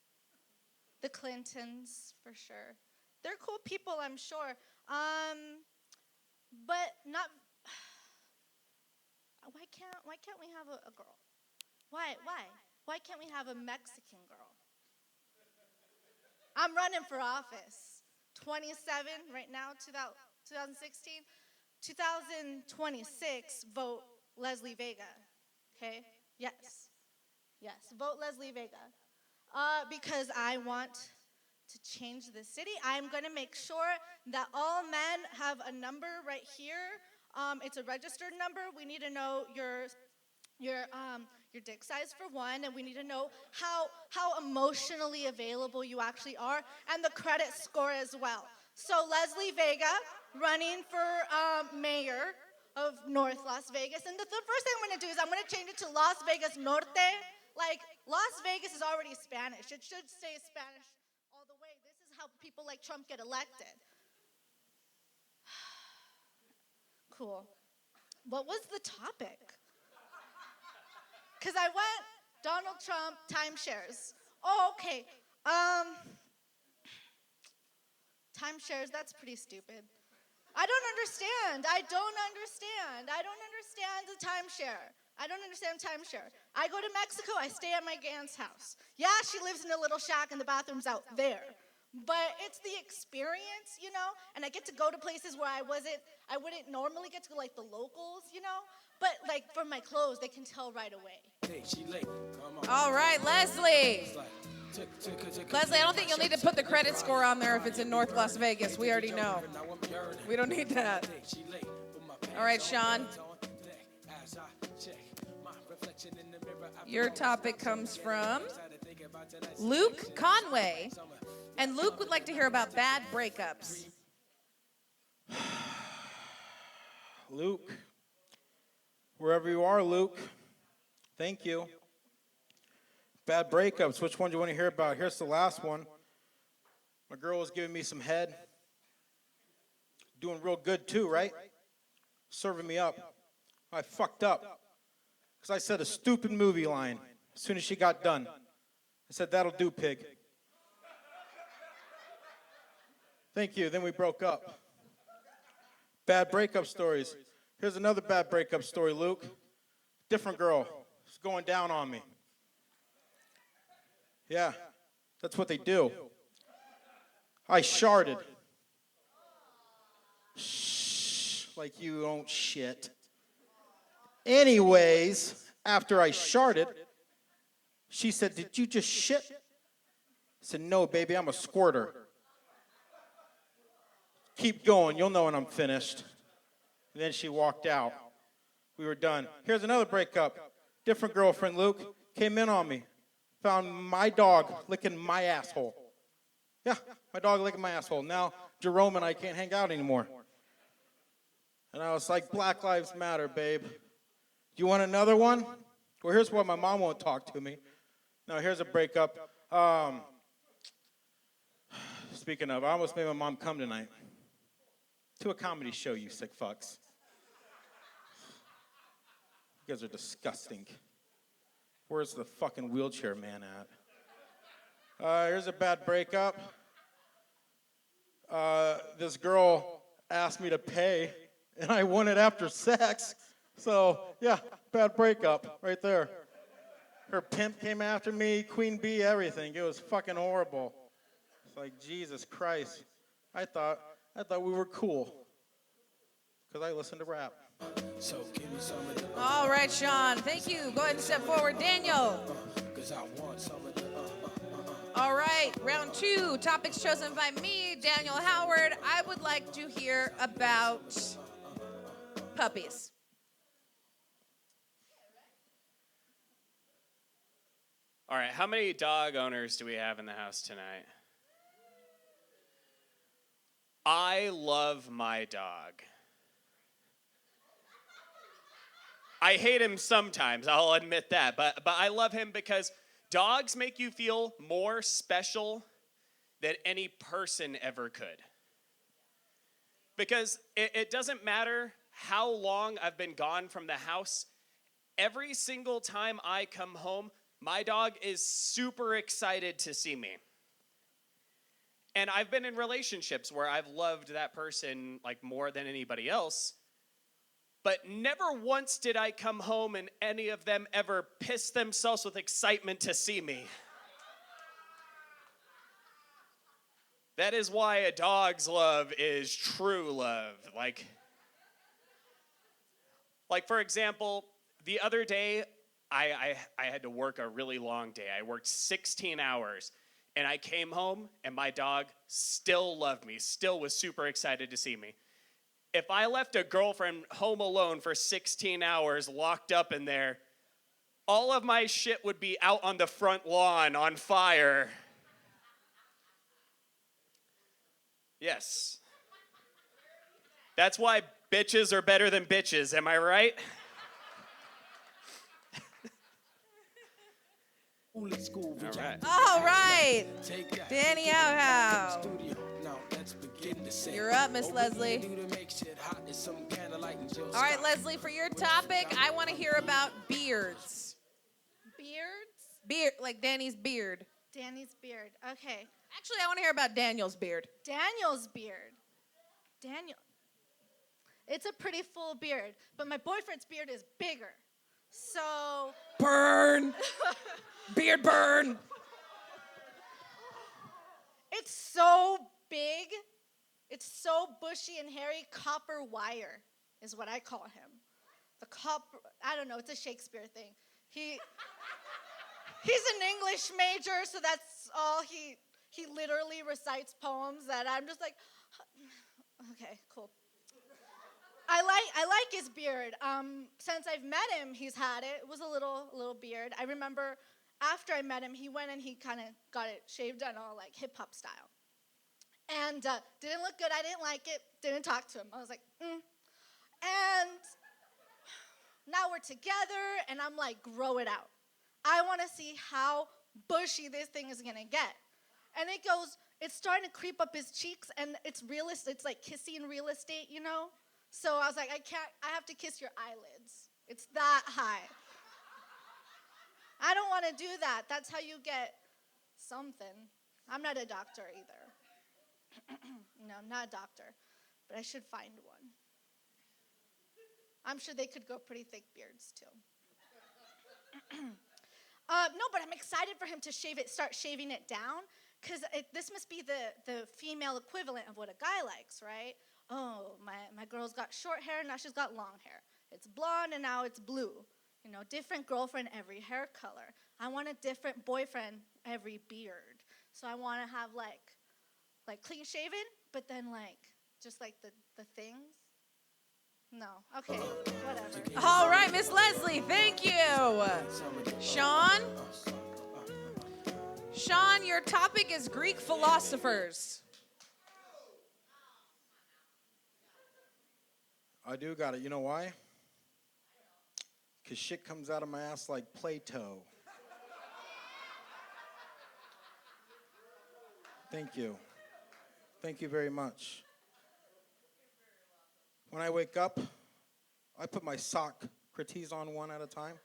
The Clintons, for sure. They're cool people, I'm sure. But not. Why can't we have a girl? Why can't we have a Mexican girl? I'm running for office. 27 right now, 2016. 2026, vote Leslie Vega. Okay? Yes, vote Leslie Vega. Because I want to change the city. I'm going to make sure that all men have a number right here. It's a registered number. We need to know your dick size for one, and we need to know how emotionally available you actually are, and the credit score as well. So Leslie Vega, running for mayor of North Las Vegas, and the first thing I'm going to do is I'm going to change it to Las Vegas Norte. Like, Las Vegas is already Spanish. It should stay Spanish all the way. This is how people like Trump get elected. Cool. What was the topic? Because I went Donald Trump, timeshares. Oh, okay. Timeshares, that's pretty stupid. I don't understand the timeshare. I don't understand timeshare. I go to Mexico, I stay at my aunt's house. Yeah, she lives in a little shack and the bathroom's out there. But it's the experience, you know? And I get to go to places where I wouldn't normally get to, like the locals, you know? But like for my clothes, they can tell right away. Hey, she late. Come on. All right, Leslie. Tick. Leslie, I don't think you'll need to put the credit score on there if it's in North Las Vegas. We already know. We don't need that. All right, Sean. Your topic comes from Luke Conway. And Luke would like to hear about bad breakups. Luke, wherever you are, Luke, thank you. Bad breakups, which one do you want to hear about? Here's the last one. My girl was giving me some head. Doing real good too, right? Serving me up. I fucked up. Because I said a stupid movie line as soon as she got done. I said, that'll do, pig. Thank you. Then we broke up. Bad breakup stories. Here's another bad breakup story, Luke. Different girl. She's going down on me. Yeah, that's what they do. I sharted. Shh, like you don't shit. Anyways, after I sharted, she said, did you just shit? I said, no, baby, I'm a squirter. Keep going, you'll know when I'm finished. And then she walked out. We were done. Here's another breakup. Different girlfriend, Luke, came in on me. Found my dog licking my asshole. Yeah, my dog licking my asshole. Now, Jerome and I can't hang out anymore. And I was like, Black Lives Matter, babe. Do you want another one? Well, here's what my mom won't talk to me. No, here's a breakup. Speaking of, I almost made my mom come tonight. To a comedy show, you sick fucks. You guys are disgusting. Where's the fucking wheelchair man at? Here's a bad breakup. This girl asked me to pay, and I won it after sex. So, yeah, bad breakup right there. Her pimp came after me, queen bee, everything. It was fucking horrible. It's like, Jesus Christ. I thought we were cool. Because I listen to rap. So give me some of that. All right, Sean. Thank you. Go ahead and step forward. Daniel. 'cause I want some of the All right, round 2. Topics chosen by me, Daniel Howard. I would like to hear about puppies. All right, how many dog owners do we have in the house tonight? I love my dog. I hate him sometimes, I'll admit that, but I love him because dogs make you feel more special than any person ever could. Because it doesn't matter how long I've been gone from the house, every single time I come home, my dog is super excited to see me. And I've been in relationships where I've loved that person like more than anybody else, but never once did I come home and any of them ever piss themselves with excitement to see me. That is why a dog's love is true love. Like for example, the other day, I had to work a really long day. I worked 16 hours, and I came home, and my dog still loved me, still was super excited to see me. If I left a girlfriend home alone for 16 hours, locked up in there, all of my shit would be out on the front lawn on fire. Yes. That's why bitches are better than bitches, am I right? All right. Danny How. You're up, Miss Leslie. All right, Leslie, for your topic, I want to hear about beards. Beards? Beard, like Danny's beard. Danny's beard. Okay. Actually, I want to hear about Daniel's beard. Daniel's beard. Daniel. It's a pretty full beard, but my boyfriend's beard is bigger. So. Burn! Beard burn! It's so big. It's so bushy and hairy. Copper wire is what I call him. The copper, I don't know, it's a Shakespeare thing. He's an English major, so that's all he literally recites poems that I'm just like, okay, cool. I like his beard. Since I've met him, he's had it. It was a little beard. I remember after I met him, he went and he kind of got it shaved done all like hip hop style. And didn't look good. I didn't like it. Didn't talk to him. I was like, And now we're together, and I'm like, grow it out. I want to see how bushy this thing is gonna get. And it's starting to creep up his cheeks, and it's like kissing real estate, you know? So I was like, I have to kiss your eyelids. It's that high. I don't want to do that. That's how you get something. I'm not a doctor either. No, I'm not a doctor, but I should find one. I'm sure they could grow pretty thick beards too. No, but I'm excited for him to start shaving it down, because this must be the female equivalent of what a guy likes, right? Oh, my girl's got short hair, now she's got long hair. It's blonde, and now it's blue. You know, different girlfriend, every hair color. I want a different boyfriend, every beard. So I want to have like clean shaven, but then just like the things. No, okay, whatever. All right, Miss Leslie, thank you. Sean? Sean, your topic is Greek philosophers. I do got it. You know why? Because shit comes out of my ass like Play-Doh. Thank you. Thank you very much. When I wake up, I put my Socrates on one at a time.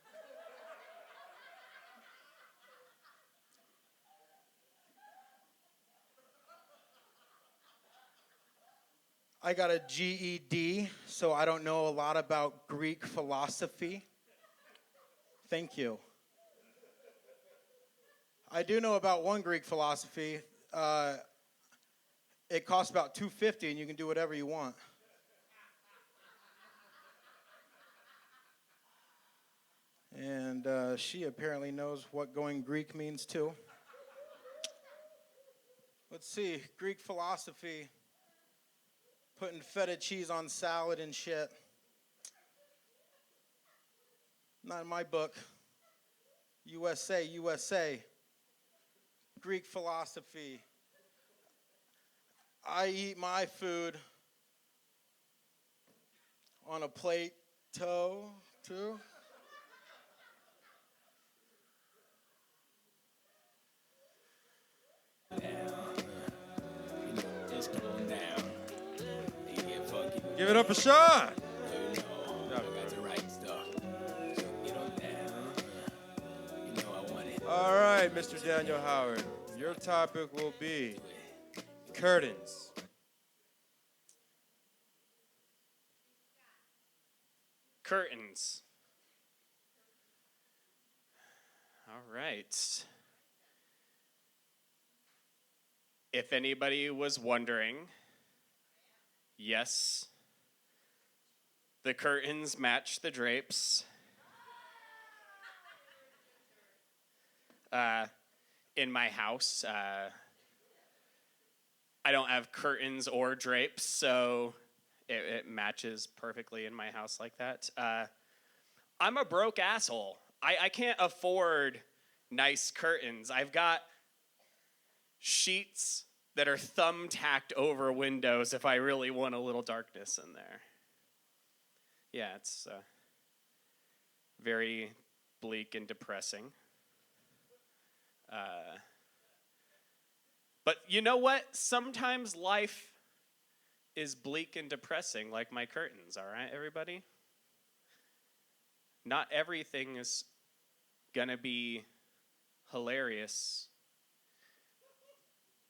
I got a GED, so I don't know a lot about Greek philosophy. Thank you. I do know about one Greek philosophy. It costs about $250, and you can do whatever you want. And she apparently knows what going Greek means too. Let's see, Greek philosophy, putting feta cheese on salad and shit. Not in my book. USA, USA. Greek philosophy. I eat my food on a plate toe, too. Just calm down. You get funky. Give it up for Sean. I got the right stuff. So get on down. You know I want it. All right, Mr. Daniel Howard. Your topic will be curtains. Curtains. All right. If anybody was wondering, yes, the curtains match the drapes. In my house, I don't have curtains or drapes, so it matches perfectly in my house like that. I'm a broke asshole. I can't afford nice curtains. I've got sheets that are thumbtacked over windows if I really want a little darkness in there. Yeah, it's very bleak and depressing. But you know what? Sometimes life is bleak and depressing, like my curtains, all right, everybody? Not everything is gonna be hilarious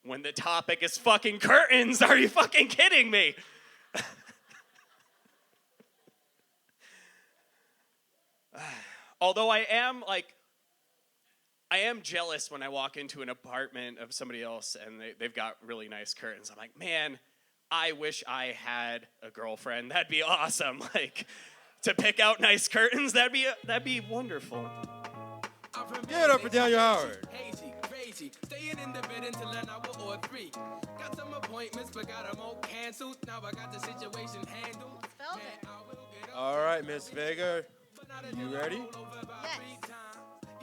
when the topic is fucking curtains. Are you fucking kidding me? Although I am jealous when I walk into an apartment of somebody else and they've got really nice curtains. I'm like, man, I wish I had a girlfriend. That'd be awesome. Like, to pick out nice curtains, that'd be wonderful. Give it up for Daniel Howard. Hazy, crazy, staying in the bed until an hour or three. Got some appointments, but got them all canceled. Now I got the situation handled. Spelled Man, it. I will get up. All right, Miss Vega, you ready? Yes.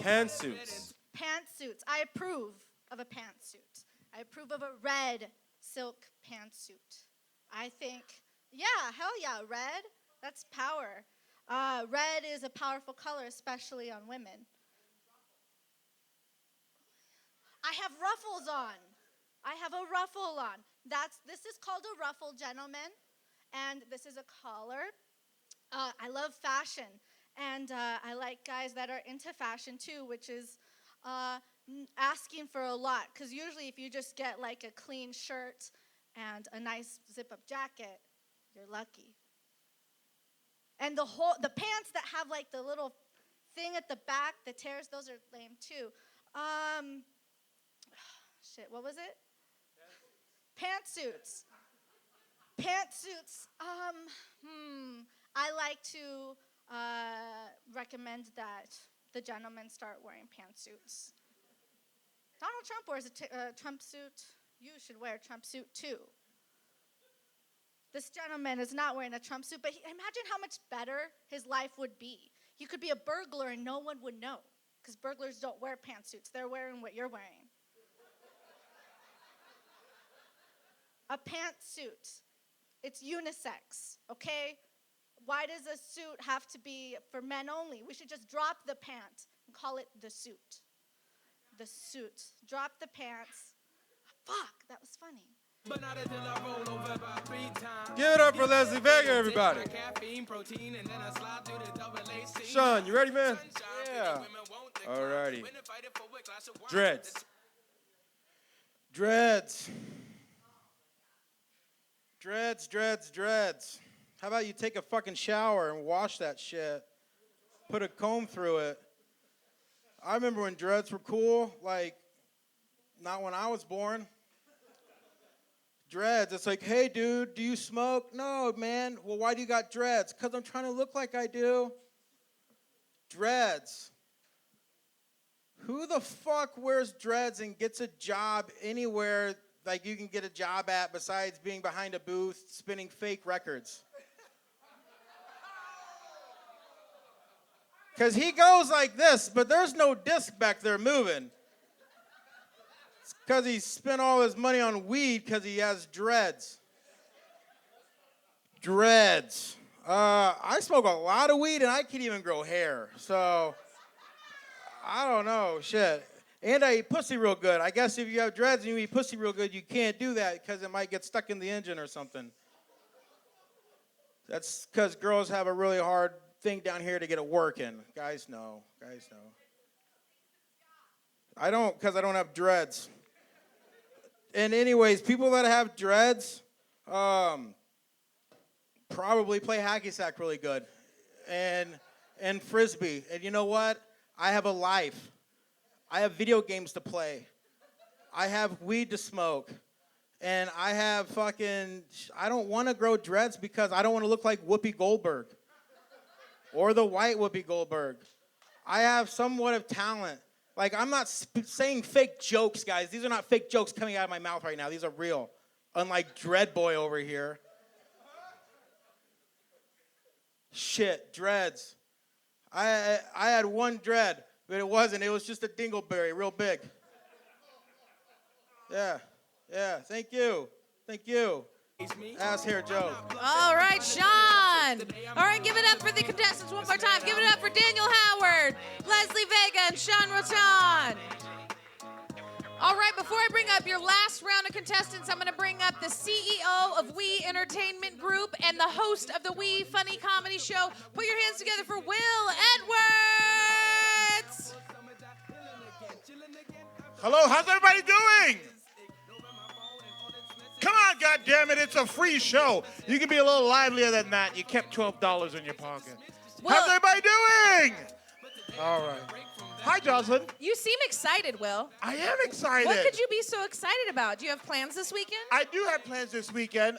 Pantsuits. Pantsuits. I approve of a pantsuit. I approve of a red silk pantsuit. I think, yeah, hell yeah, red. That's power. Red is a powerful color, especially on women. I have ruffles on. I have a ruffle on. This is called a ruffle, gentlemen, and this is a collar. I love fashion, and I like guys that are into fashion too, which is asking for a lot. Because usually, if you just get like a clean shirt and a nice zip-up jacket, you're lucky. And the pants that have like the little thing at the back, the tears, those are lame too. Shit, what was it? Pantsuits. Pantsuits. I like to recommend that the gentlemen start wearing pantsuits. Donald Trump wears a Trump suit. You should wear a Trump suit too. This gentleman is not wearing a Trump suit, but imagine how much better his life would be. He could be a burglar and no one would know, because burglars don't wear pantsuits. They're wearing what you're wearing. A pantsuit. It's unisex, okay? Why does a suit have to be for men only? We should just drop the pant and call it the suit. The suit. Drop the pants. Fuck, that was funny. But not until I roll over about 3 times. Give it up for Leslie Vega, everybody. Caffeine, protein, and then I slide through the double AC. Sean, you ready, man? Yeah. Alrighty. Dreads. Dreads. Dreads. How about you take a fucking shower and wash that shit? Put a comb through it. I remember when dreads were cool, like, not when I was born. Dreads, it's like, hey, dude, do you smoke? No, man. Well, why do you got dreads? Because I'm trying to look like I do. Dreads. Who the fuck wears dreads and gets a job anywhere like you can get a job at besides being behind a booth spinning fake records? Because he goes like this, but there's no disc back there moving. It's because he spent all his money on weed because he has dreads. Dreads. I smoke a lot of weed and I can't even grow hair. So, I don't know, shit. And I eat pussy real good. I guess if you have dreads and you eat pussy real good, you can't do that because it might get stuck in the engine or something. That's because girls have a really hard thing down here to get it working. Guys know. I don't, because I don't have dreads. And anyways, people that have dreads probably play hacky sack really good and frisbee. And you know what? I have a life. I have video games to play. I have weed to smoke. And I have I don't want to grow dreads because I don't want to look like Whoopi Goldberg or the white Whoopi Goldberg. I have somewhat of talent. Like, I'm not saying fake jokes, guys. These are not fake jokes coming out of my mouth right now. These are real. Unlike Dread Boy over here. Shit, dreads. I had one dread, but it wasn't. It was just a dingleberry, real big. Yeah, thank you. Ass hair joke. All right, Sean. All right, give it up for the contestants one more time. Give it up for Daniel Howard, Leslie Vega, and Sean Rotan. All right, before I bring up your last round of contestants, I'm going to bring up the CEO of We Entertainment Group and the host of the We Funny Comedy Show. Put your hands together for Will Edwards. Hello, how's everybody doing? Come on, goddammit, it's a free show. You can be a little livelier than that. You kept $12 in your pocket. Will, how's everybody doing? All right. Hi, Jozalyn. You seem excited, Will. I am excited. What could you be so excited about? Do you have plans this weekend? I do have plans this weekend,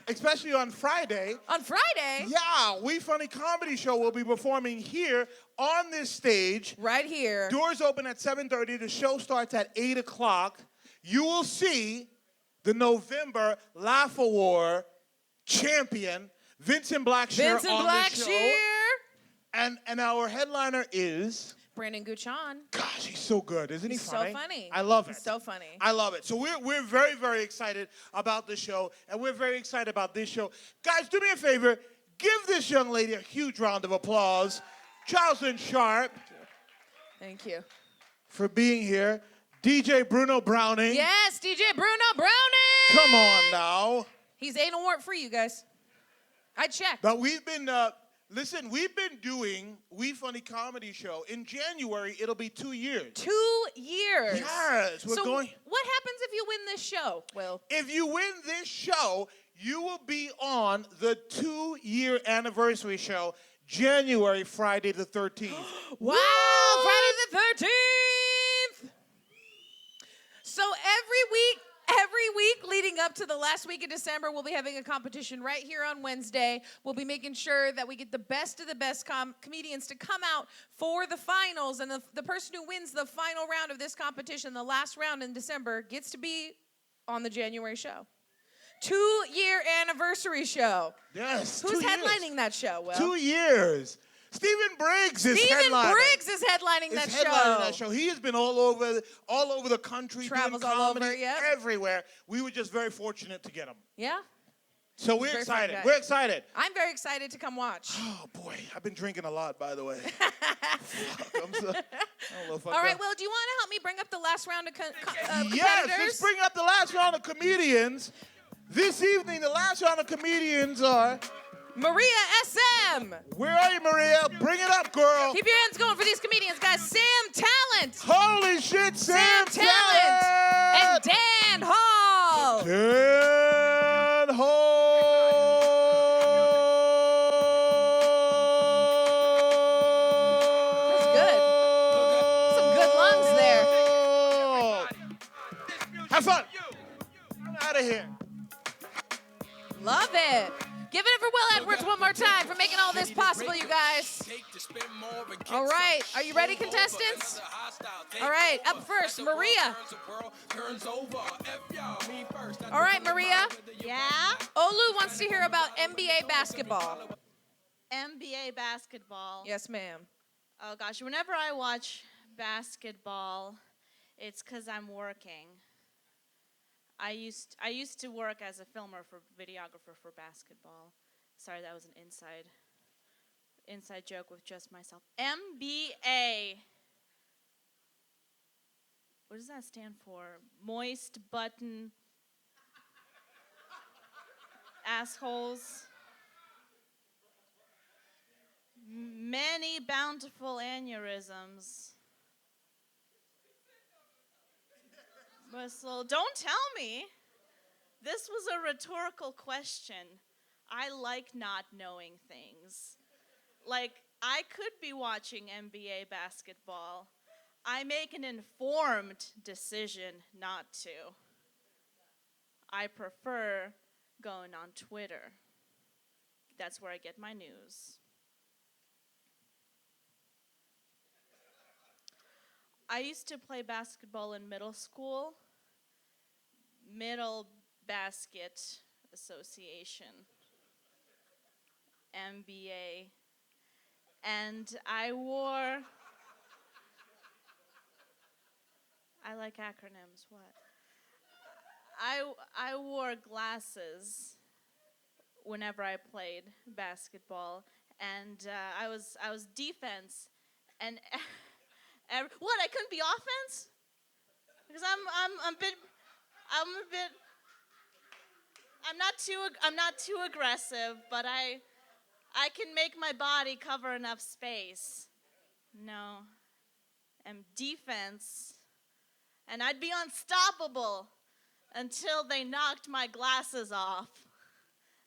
especially on Friday. On Friday? Yeah, We Funny Comedy Show will be performing here on this stage. Right here. Doors open at 7:30. The show starts at 8 o'clock. You will see the November Laugh Award champion, Vincent Blackshear, on the show. And our headliner is Brandon Guchon. Gosh, he's so good. Isn't he funny? He's so funny. I love it. He's so funny. I love it. So we're very, very excited about the show, and we're very excited about this show. Guys, do me a favor. Give this young lady a huge round of applause. Jozalyn Sharp. Thank you. For being here. DJ Bruno Browning. Yes, DJ Bruno Browning. Come on now. He's anal wart free, you guys. I checked. But we've been... Listen, we've been doing We Funny Comedy Show. In January, it'll be 2 years. 2 years. Yes, we're going. What happens if you win this show, Will? If you win this show, you will be on the 2-year anniversary show, January, Friday the 13th. Wow, Friday the 13th. So every week leading up to the last week of December, we'll be having a competition right here on Wednesday. We'll be making sure that we get the best of the best comedians to come out for the finals. And the person who wins the final round of this competition, the last round in December, gets to be on the January show. 2-year anniversary show. Yes, Who's headlining that show, Will? 2 years. Stephen Briggs is headlining. headlining that show. He has been all over the country, travels doing all comedy over, yeah. everywhere. We were just very fortunate to get him. Yeah. So we're excited. We're excited. I'm very excited to come watch. Oh boy, I've been drinking a lot, by the way. All right, Will, do you want to help me bring up the last round of competitors? Yes, let's bring up the last round of comedians. This evening, the last round of comedians are Maria SM. Where are you, Maria? Bring it up, girl. Keep your hands going for these comedians, guys. Sam Talent. Holy shit, Sam Talent. And Dan Hall. Dan Hall. That's good. Some good lungs there. Have fun. I'm out of here. Love it. Give it up for Will Edwards one more time for making all this possible, you guys. All right, are you ready, contestants? All right, up first, Maria. All right, Maria. Yeah? Olu wants to hear about NBA basketball. NBA basketball. Yes, ma'am. Oh gosh, whenever I watch basketball, it's because I'm working. I used to work as a filmer for videographer for basketball. Sorry, that was an inside joke with just myself. MBA. What does that stand for? Moist button assholes. Many bountiful aneurysms. Whistle, don't tell me. This was a rhetorical question. I like not knowing things. Like, I could be watching NBA basketball. I make an informed decision not to. I prefer going on Twitter. That's where I get my news. I used to play basketball in middle school. Middle Basket Association. MBA. And I like acronyms, what? I wore glasses whenever I played basketball, and I was defense, and what, I couldn't be offense? Because I'm not too aggressive, but I can make my body cover enough space. No, I'm defense, and I'd be unstoppable until they knocked my glasses off.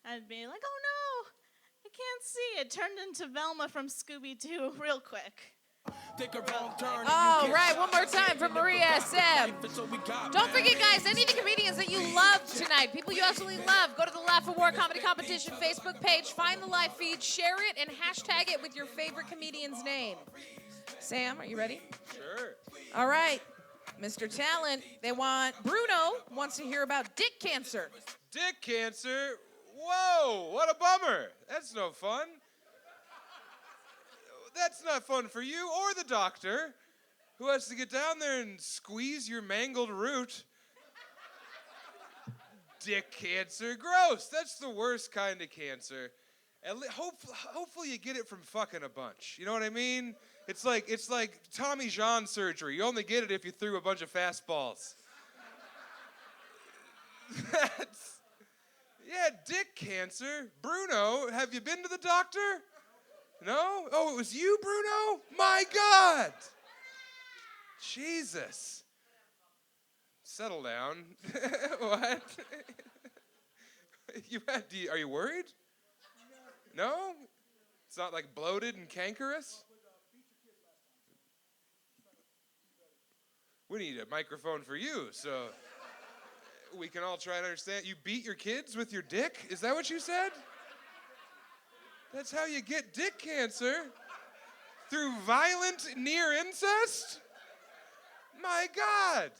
I'd be like, oh no, I can't see. It turned into Velma from Scooby-Doo real quick. All right, one more time for Maria SM. Don't forget, guys, any of the comedians that you love tonight, people you absolutely love, go to the Laugh Award Comedy Competition Facebook page, find the live feed, share it, and hashtag it with your favorite comedian's name. Sam, are you ready? Sure. All right, Mr. Talent, Bruno wants to hear about dick cancer. Dick cancer? Whoa, what a bummer. That's no fun. That's not fun for you or the doctor, who has to get down there and squeeze your mangled root. Dick cancer, gross. That's the worst kind of cancer. Hopefully you get it from fucking a bunch. You know what I mean? It's like Tommy John surgery. You only get it if you threw a bunch of fastballs. Yeah, dick cancer. Bruno, have you been to the doctor? No? Oh, it was you, Bruno? My God! Jesus. Settle down. What? Are you worried? No? It's not like bloated and cankerous? We need a microphone for you so we can all try to understand. You beat your kids with your dick? Is that what you said? That's how you get dick cancer? Through violent near incest? My God.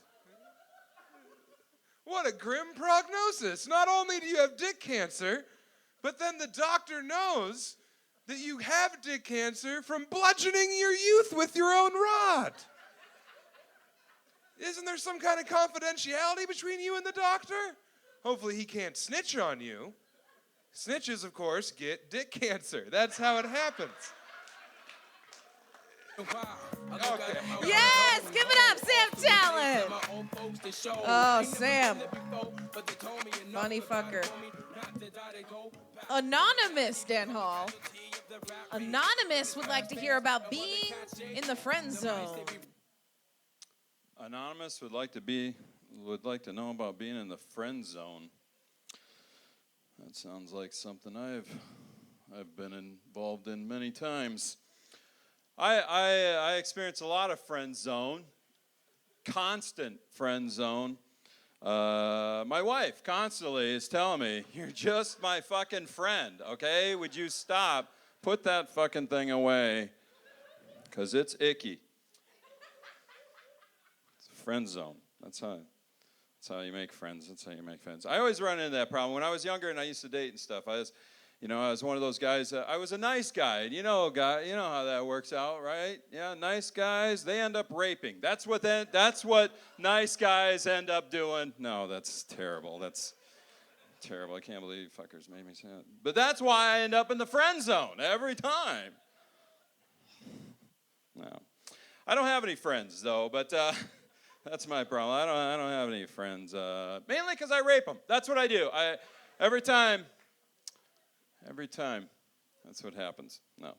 What a grim prognosis. Not only do you have dick cancer, but then the doctor knows that you have dick cancer from bludgeoning your youth with your own rod. Isn't there some kind of confidentiality between you and the doctor? Hopefully he can't snitch on you. Snitches, of course, get dick cancer. That's how it happens. Okay. Yes, give it up, Sam Talent. Oh, Sam. Funny fucker. Anonymous, Den Hall. Anonymous would like to hear about being in the friend zone. Anonymous would like to know about being in the friend zone. That sounds like something I've been involved in many times. I experience a lot of friend zone, constant friend zone. My wife constantly is telling me, you're just my fucking friend, okay? Would you stop? Put that fucking thing away, because it's icky. It's a friend zone. That's how you make friends. That's how you make friends. I always run into that problem. When I was younger and I used to date and stuff, I was one of those guys. I was a nice guy. You know how that works out, right? Yeah, nice guys, they end up raping. That's what nice guys end up doing. No, that's terrible. That's terrible. I can't believe you fuckers made me say that. But that's why I end up in the friend zone every time. No, I don't have any friends though. But that's my problem. I don't have any friends. Mainly because I rape them. That's what I do. Every time. That's what happens. No.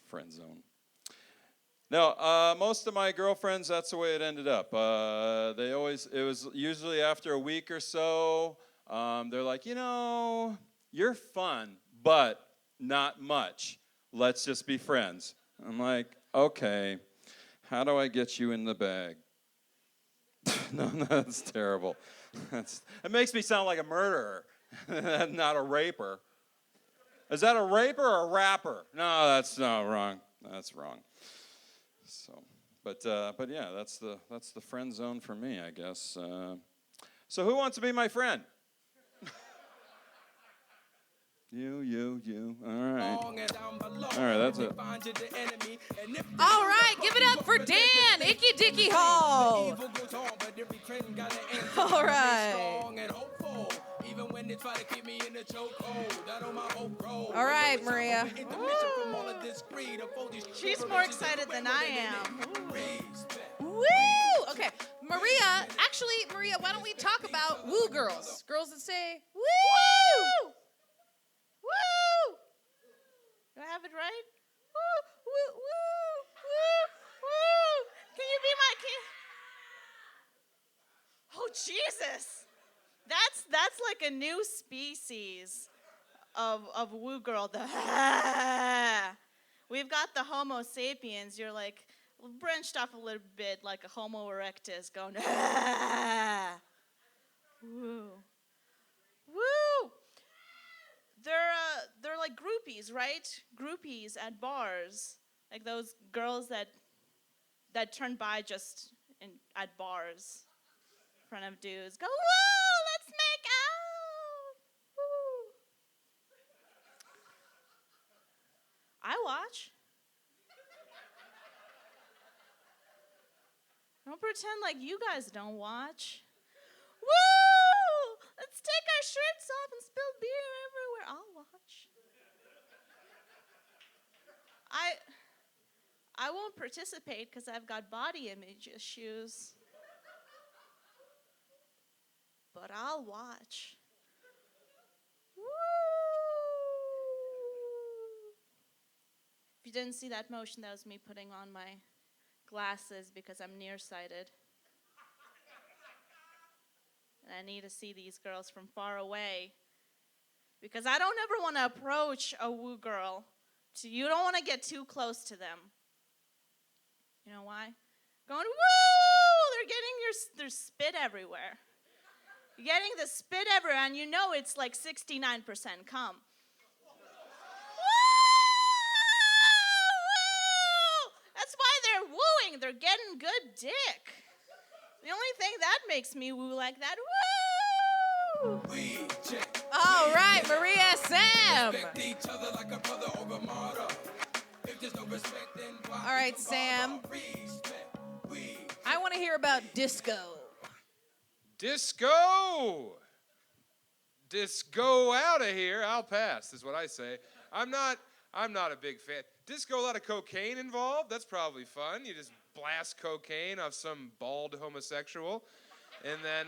Friend zone. No, most of my girlfriends, that's the way it ended up. It was usually after a week or so, they're like, you're fun, but not much. Let's just be friends. I'm like, okay, how do I get you in the bag? No, that's terrible. It makes me sound like a murderer, not a raper. Is that a raper or a rapper? No, that's not wrong. That's wrong. So, but yeah, that's the friend zone for me, I guess. So who wants to be my friend? You. All right. That's it. All right, give it up for Dan, Icky Dicky Hall. All right. All right, Maria. She's more excited than I am. Woo! Okay, Maria, why don't we talk about woo girls? Girls that say woo! Woo! Do I have it right? Woo, woo, woo, woo, woo. Can you be my king? Oh, Jesus. That's like a new species of woo girl. We've got the Homo sapiens. You're like branched off a little bit like a Homo erectus going woo. Woo! They're like groupies, right? Groupies at bars, like those girls that turn by just at bars in front of dudes. Go, woo! Let's make out. Woo! I watch. Don't pretend like you guys don't watch. Woo! Let's take our shirts off and spill beer everywhere. I'll watch. I won't participate because I've got body image issues. But I'll watch. Woo! If you didn't see that motion, that was me putting on my glasses because I'm nearsighted. And I need to see these girls from far away because I don't ever want to approach a woo girl. You don't want to get too close to them. You know why? Going, woo! They're getting their spit everywhere. You're getting the spit everywhere, and you know it's like 69% cum. That's why they're wooing. They're getting good dick. The only thing that makes me woo like that, woo! All right, Maria Sam. All right, Sam. I want to hear about disco. Disco! Disco out of here. I'll pass, is what I say. I'm not a big fan. Disco, a lot of cocaine involved. That's probably fun. You just blast cocaine off some bald homosexual, and then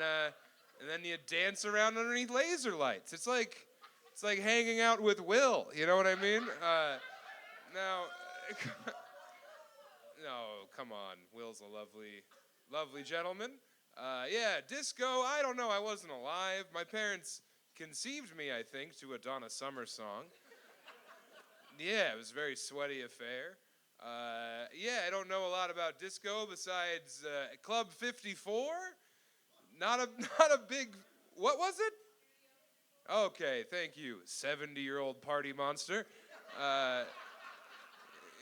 you dance around underneath laser lights. It's like hanging out with Will. You know what I mean? Now, no, come on. Will's a lovely gentleman. Yeah, disco, I don't know. I wasn't alive. My parents conceived me, I think, to a Donna Summer song. Yeah, it was a very sweaty affair. Yeah, I don't know a lot about disco besides Club 54. not a big. What was it? Okay, thank you, 70-year-old party monster.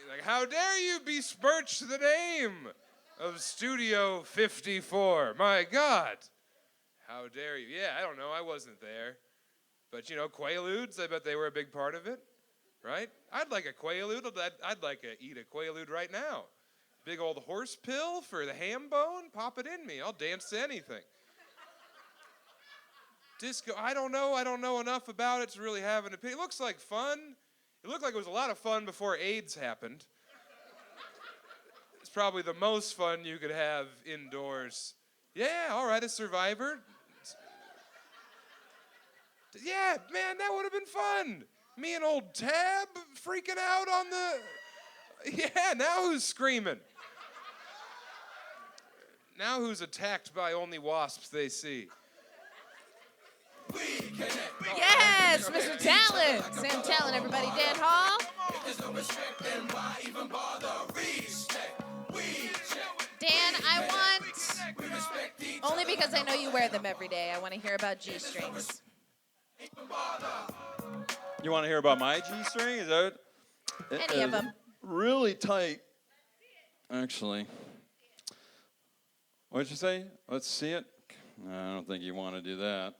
Like, how dare you besmirch the name of Studio 54? My God, how dare you? Yeah, I don't know. I wasn't there, but Quaaludes. I bet they were a big part of it, right? I'd like a Quaalude. I'd like to eat a Quaalude right now. Big old horse pill for the ham bone. Pop it in me. I'll dance to anything. Disco, I don't know enough about it to really have an opinion. It looks like fun. It looked like it was a lot of fun before AIDS happened. It's probably the most fun you could have indoors. Yeah, all right, a Survivor. Yeah, man, that would have been fun. Me and old Tab freaking out on the... Yeah, now who's screaming? Now who's attacked by only wasps they see? Yes, Mr. Talent. Sam Talent, everybody. Dan Hall. Dan, I want, only because I know you wear them every day, I want to hear about G-strings. You want to hear about my G-string? Is that it? Any of them. Really tight, actually. What'd you say? Let's see it. I don't think you want to do that.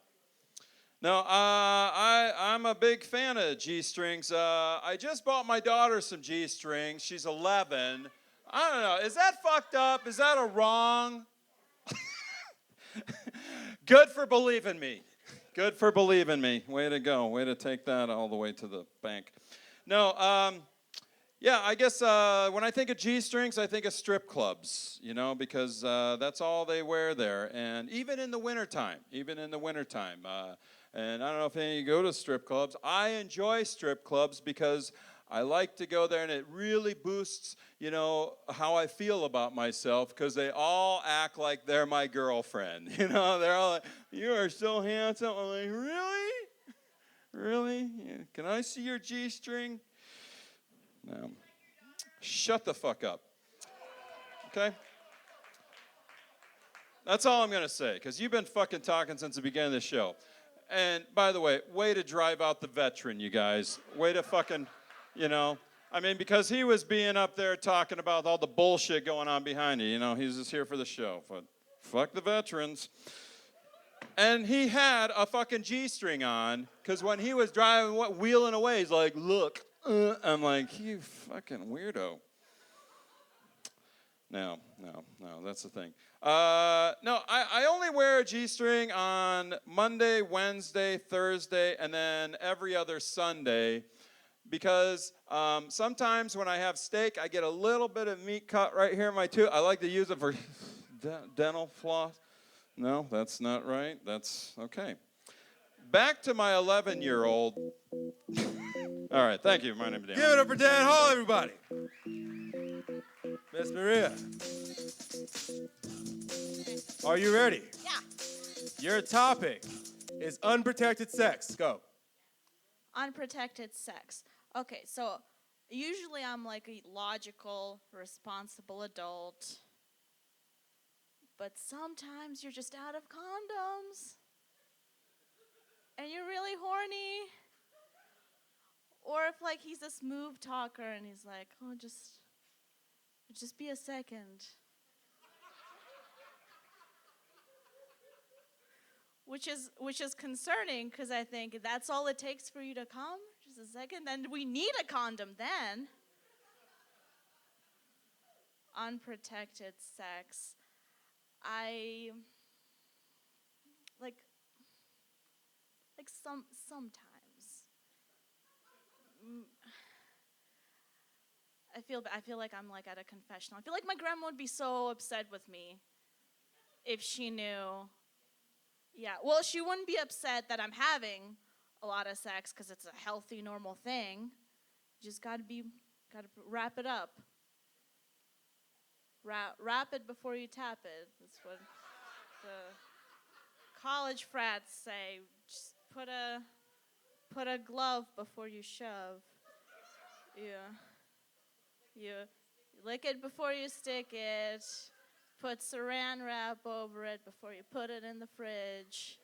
No, I'm a big fan of G-strings. I just bought my daughter some G-strings. She's 11. I don't know. Is that fucked up? Is that a wrong? Good for believing me. Good for believing me. Way to go. Way to take that all the way to the bank. No, yeah, I guess when I think of G-strings, I think of strip clubs, because that's all they wear there. And even in the wintertime, and I don't know if any of you go to strip clubs. I enjoy strip clubs because I like to go there, and it really boosts, how I feel about myself, because they all act like they're my girlfriend. They're all like, "You are so handsome." I'm like, "Really? Really? Yeah. Can I see your G-string?" No. Shut the fuck up. Okay? That's all I'm going to say, because you've been fucking talking since the beginning of the show. And, by the way to drive out the veteran, you guys. Way to fucking, because he was being up there talking about all the bullshit going on behind you. He's just here for the show. But fuck the veterans. And he had a fucking G-string on, because when he was driving, wheeling away, he's like, "Look." I'm like, "You fucking weirdo." No, that's the thing. No, I only wear a G-string on Monday, Wednesday, Thursday, and then every other Sunday, because sometimes when I have steak, I get a little bit of meat cut right here in my tooth. I like to use it for dental floss. No, that's not right. That's okay. Back to my 11-year-old. All right, thank you. My name is Dan. Give it up for Dan Hall, everybody. Miss Maria. Are you ready? Yeah. Your topic is unprotected sex. Go. Unprotected sex. Okay, so usually I'm like a logical, responsible adult. But sometimes you're just out of condoms. And you're really horny. Or if like he's a smooth talker and he's like, "Oh, just be a second." Which is concerning, because I think that's all it takes for you to come, just a second. Then we need a condom then. Unprotected sex. I like sometimes. I feel like I'm like at a confessional. I feel like my grandma would be so upset with me if she knew. Yeah, well, she wouldn't be upset that I'm having a lot of sex, because it's a healthy, normal thing. You just gotta wrap it up. Wrap it before you tap it. That's what the college frats say. Just put a glove before you shove. Yeah. You lick it before you stick it. Put saran wrap over it before you put it in the fridge.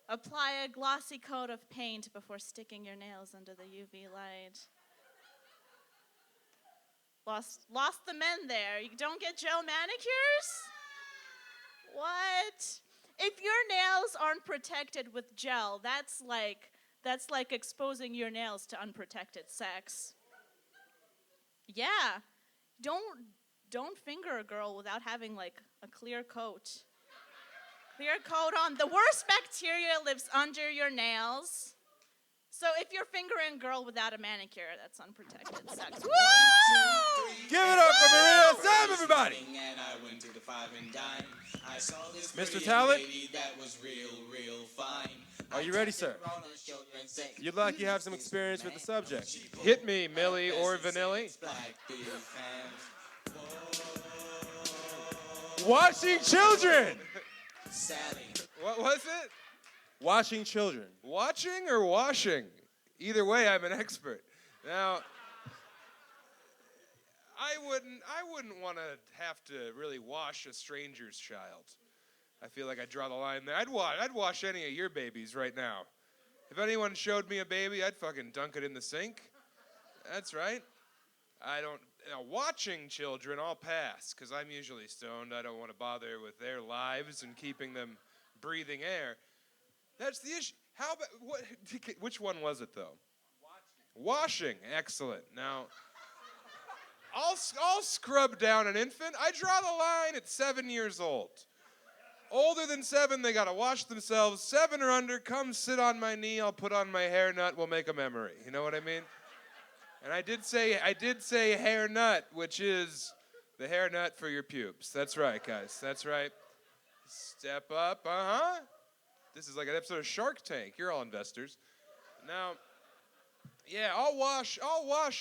Apply a glossy coat of paint before sticking your nails under the UV light. Lost the men there. You don't get gel manicures? What? If your nails aren't protected with gel, that's like exposing your nails to unprotected sex. Yeah. Don't finger a girl without having like a clear coat. Clear coat on. The worst bacteria lives under your nails. So if you're fingering a girl without a manicure, that's unprotected sex. Woo! Give it up for Maria Sam, everybody. Mr. Talent, are you ready, sir? You'd like you have some experience with the subject. Hit me, Millie or Vanilli. Watching children. What was it? Watching children. Watching or washing? Either way, I'm an expert. Now, I wouldn't want to have to really wash a stranger's child. I feel like I draw the line there. I'd wash any of your babies right now. If anyone showed me a baby, I'd fucking dunk it in the sink. That's right. Watching children, I'll pass, because I'm usually stoned. I don't want to bother with their lives and keeping them breathing air. That's the issue. How about, which one was it, though? Washing. Excellent. Now, I'll scrub down an infant. I draw the line at 7 years old. Older than 7, they got to wash themselves. 7 or under, come sit on my knee. I'll put on my hairnet. We'll make a memory. You know what I mean? And I did say hairnut, which is the hairnut for your pubes. That's right, guys. That's right. Step up. This is like an episode of Shark Tank. You're all investors. Now, yeah, I'll wash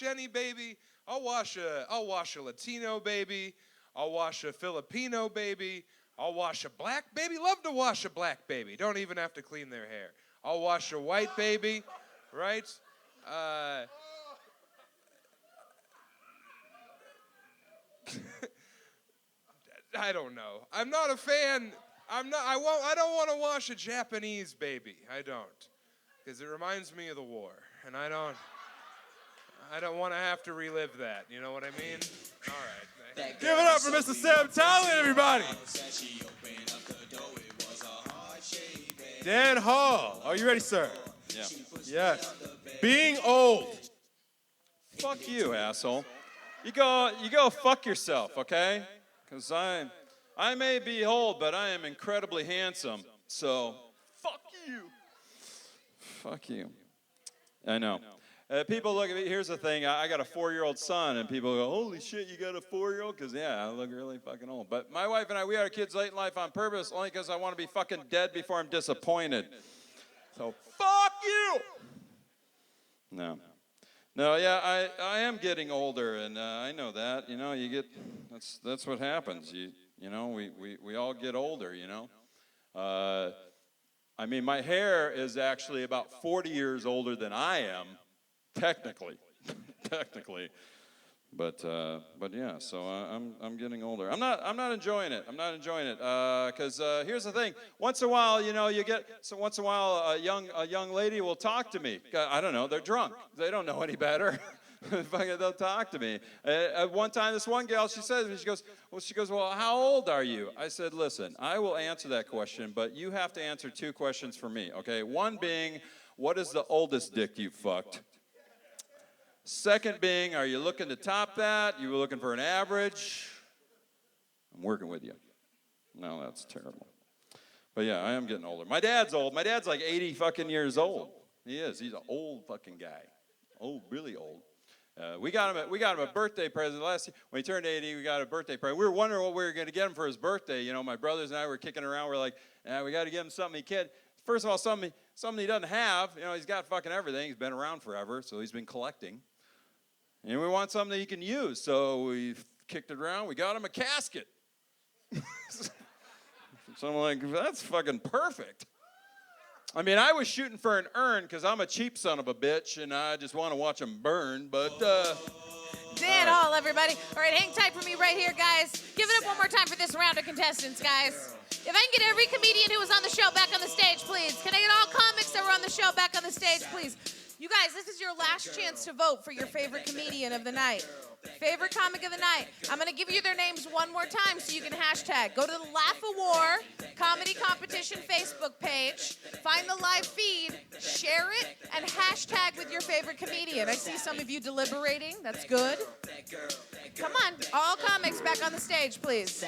any baby. I'll wash a Latino baby. I'll wash a Filipino baby. I'll wash a black baby. Love to wash a black baby. Don't even have to clean their hair. I'll wash a white baby, right? I don't know. I'm not a fan. I don't want to wash a Japanese baby. I don't. Because it reminds me of the war. And I don't want to have to relive that. You know what I mean? All right. Give it up for Mr. Sam Talent, everybody. Dan Hall, are you ready, sir? Yeah. Yes. Being old. Fuck you, asshole. You go fuck yourself, okay? Because I may be old, but I am incredibly handsome. So, fuck you. Fuck you. I know. People look at me, here's the thing, I got a 4-year-old son, and people go, holy shit, you got a 4-year-old? Because, yeah, I look really fucking old. But my wife and I, we had our kids late in life on purpose, only because I want to be fucking dead before I'm disappointed. So, fuck you! No, yeah, I am getting older, and I know that. You know, you get, that's what happens. You know, we all get older, you know. I mean, my hair is actually about 40 years older than I am, technically. But yeah, so I'm getting older. I'm not enjoying it. I'm not enjoying it because here's the thing. Once in a while, you know, once in a while a young lady will talk to me. I don't know. They're drunk. They don't know any better. They'll talk to me. One time, this one gal, she goes, well, how old are you? I said, listen, I will answer that question, but you have to answer 2 questions for me. Okay, one being, what is the oldest dick you've fucked? Second being, are you looking to top that? You were looking for an average? I'm working with you. No, that's terrible. But yeah, I am getting older. My dad's old. My dad's like 80 fucking years old. He is. He's an old fucking guy. Old, really old. We got him a birthday present last year. When he turned 80, we got a birthday present. We were wondering what we were going to get him for his birthday. You know, my brothers and I were kicking around. We're like, we got to get him something he can't. First of all, something he doesn't have. You know, he's got fucking everything. He's been around forever, so he's been collecting. And we want something that he can use, so we kicked it around. We got him a casket. So I'm like, that's fucking perfect. I mean, I was shooting for an urn because I'm a cheap son of a bitch and I just want to watch them burn, but Dan Hall, everybody. All right, hang tight for me right here, guys. Give it up one more time for this round of contestants, guys. If I can get every comedian who was on the show back on the stage, please. Can I get all comics that were on the show back on the stage, please? You guys, this is your last chance to vote for your favorite comedian of the night. Favorite comic of the night. I'm going to give you their names one more time so you can hashtag. Go to the Laugh a War Comedy Competition Facebook page, find the live feed, share it, and hashtag with your favorite comedian. I see some of you deliberating. That's good. Come on, all comics back on the stage, please.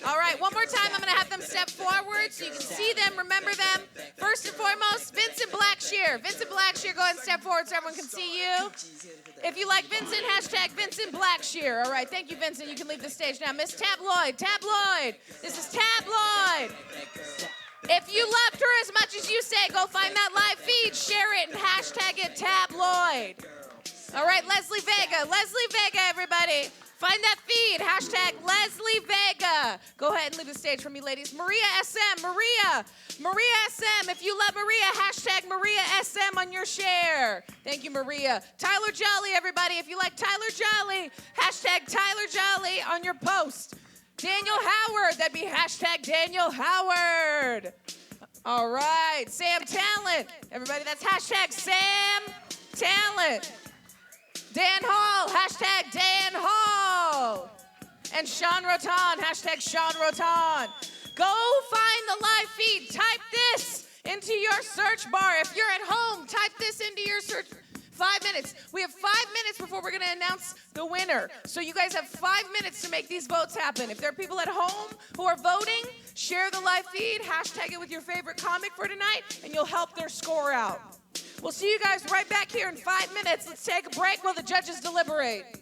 All right, one more time, I'm going to have them step forward so you can see them, remember them. First and foremost, Vincent Blackshear. Vincent Blackshear, go ahead and step forward so everyone can see you. If you like Vincent, hashtag Vincent Blackshear. All right, thank you, Vincent. You can leave the stage now. Miss Tabloid, Tabloid. This is Tabloid. If you loved her as much as you say, go find that live feed, share it, and hashtag it Tabloid. All right, Leslie Vega. Leslie Vega, everybody. Find that feed, hashtag Leslie Vega. Go ahead and leave the stage for me, ladies. Maria SM, Maria SM. If you love Maria, hashtag Maria SM on your share. Thank you, Maria. Tyler Jolly, everybody. If you like Tyler Jolly, hashtag Tyler Jolly on your post. Daniel Howard, that'd be hashtag Daniel Howard. All right, Sam Talent. Everybody, that's hashtag Sam Talent. Dan Hall, hashtag Dan Hall. And Sean Rotan, hashtag Sean Rotan. Go find the live feed. Type this into your search bar. If you're at home, type this into your search. 5 minutes. We have 5 minutes before we're going to announce the winner. So you guys have 5 minutes to make these votes happen. If there are people at home who are voting, share the live feed, hashtag it with your favorite comic for tonight, and you'll help their score out. We'll see you guys right back here in 5 minutes. Let's take a break while the judges deliberate.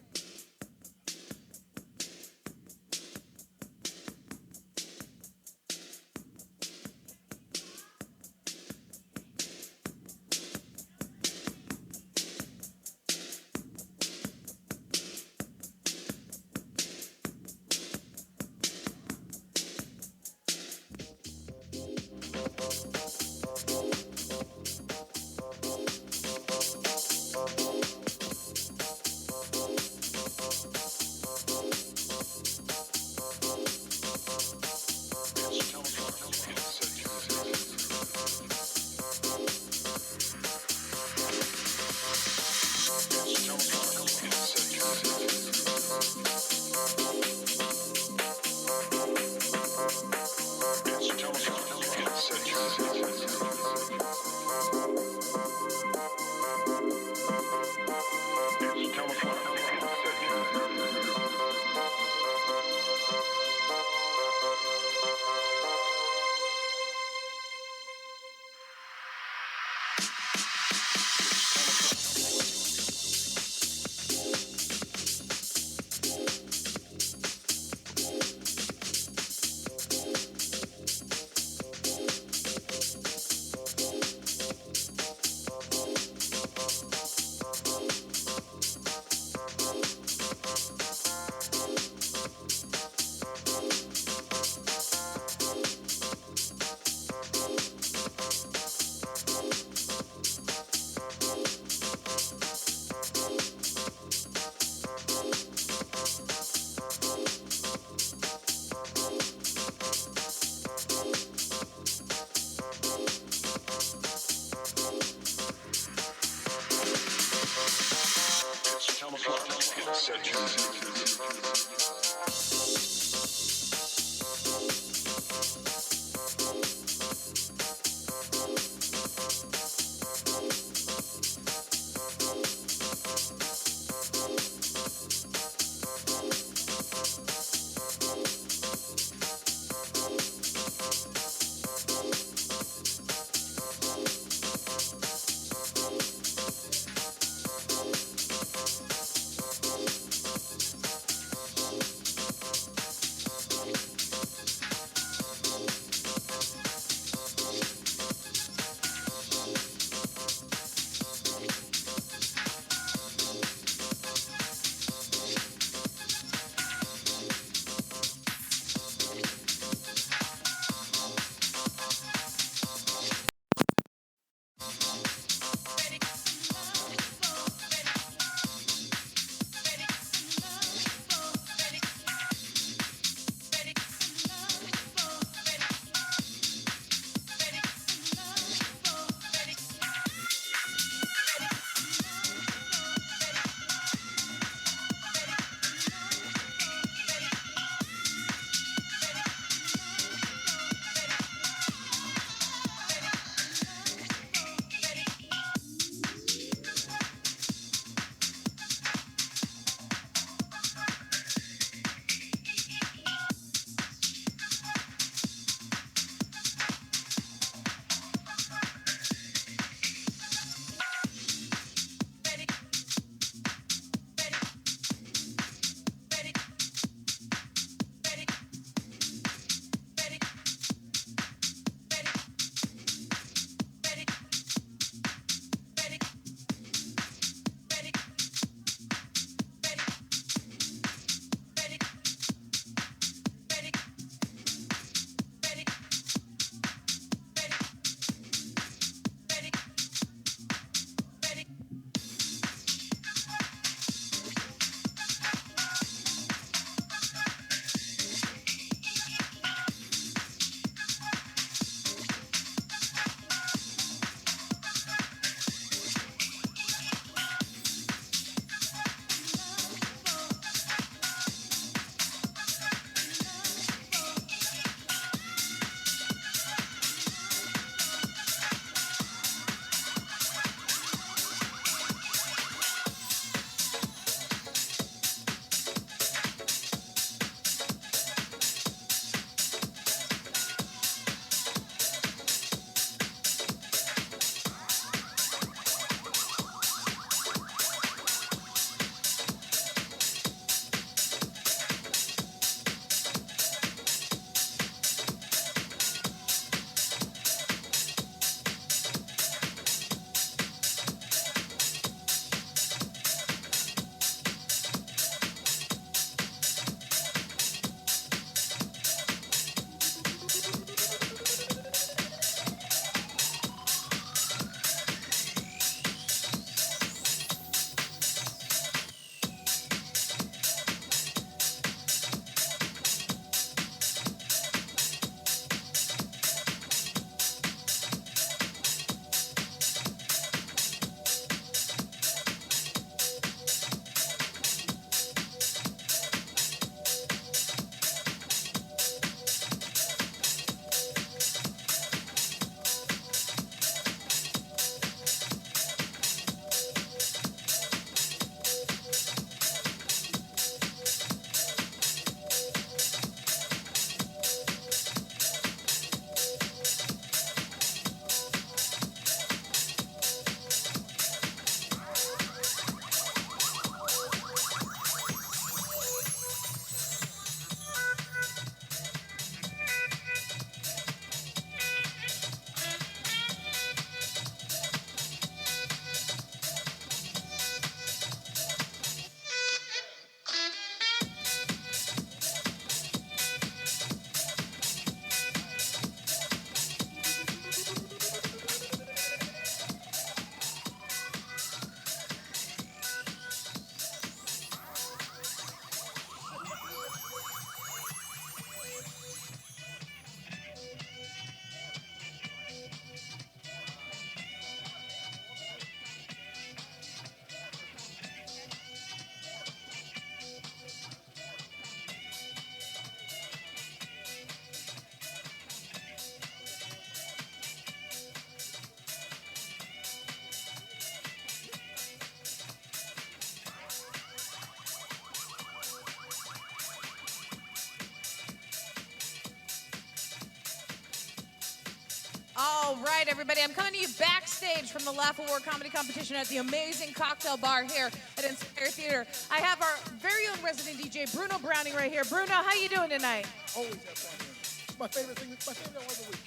All right, everybody. I'm coming to you backstage from the Laugh Award Comedy Competition at the amazing cocktail bar here at Inspire Theater. I have our very own resident DJ, Bruno Browning, right here. Bruno, how you doing tonight? Always have fun here. It's my favorite thing. My favorite night of the week.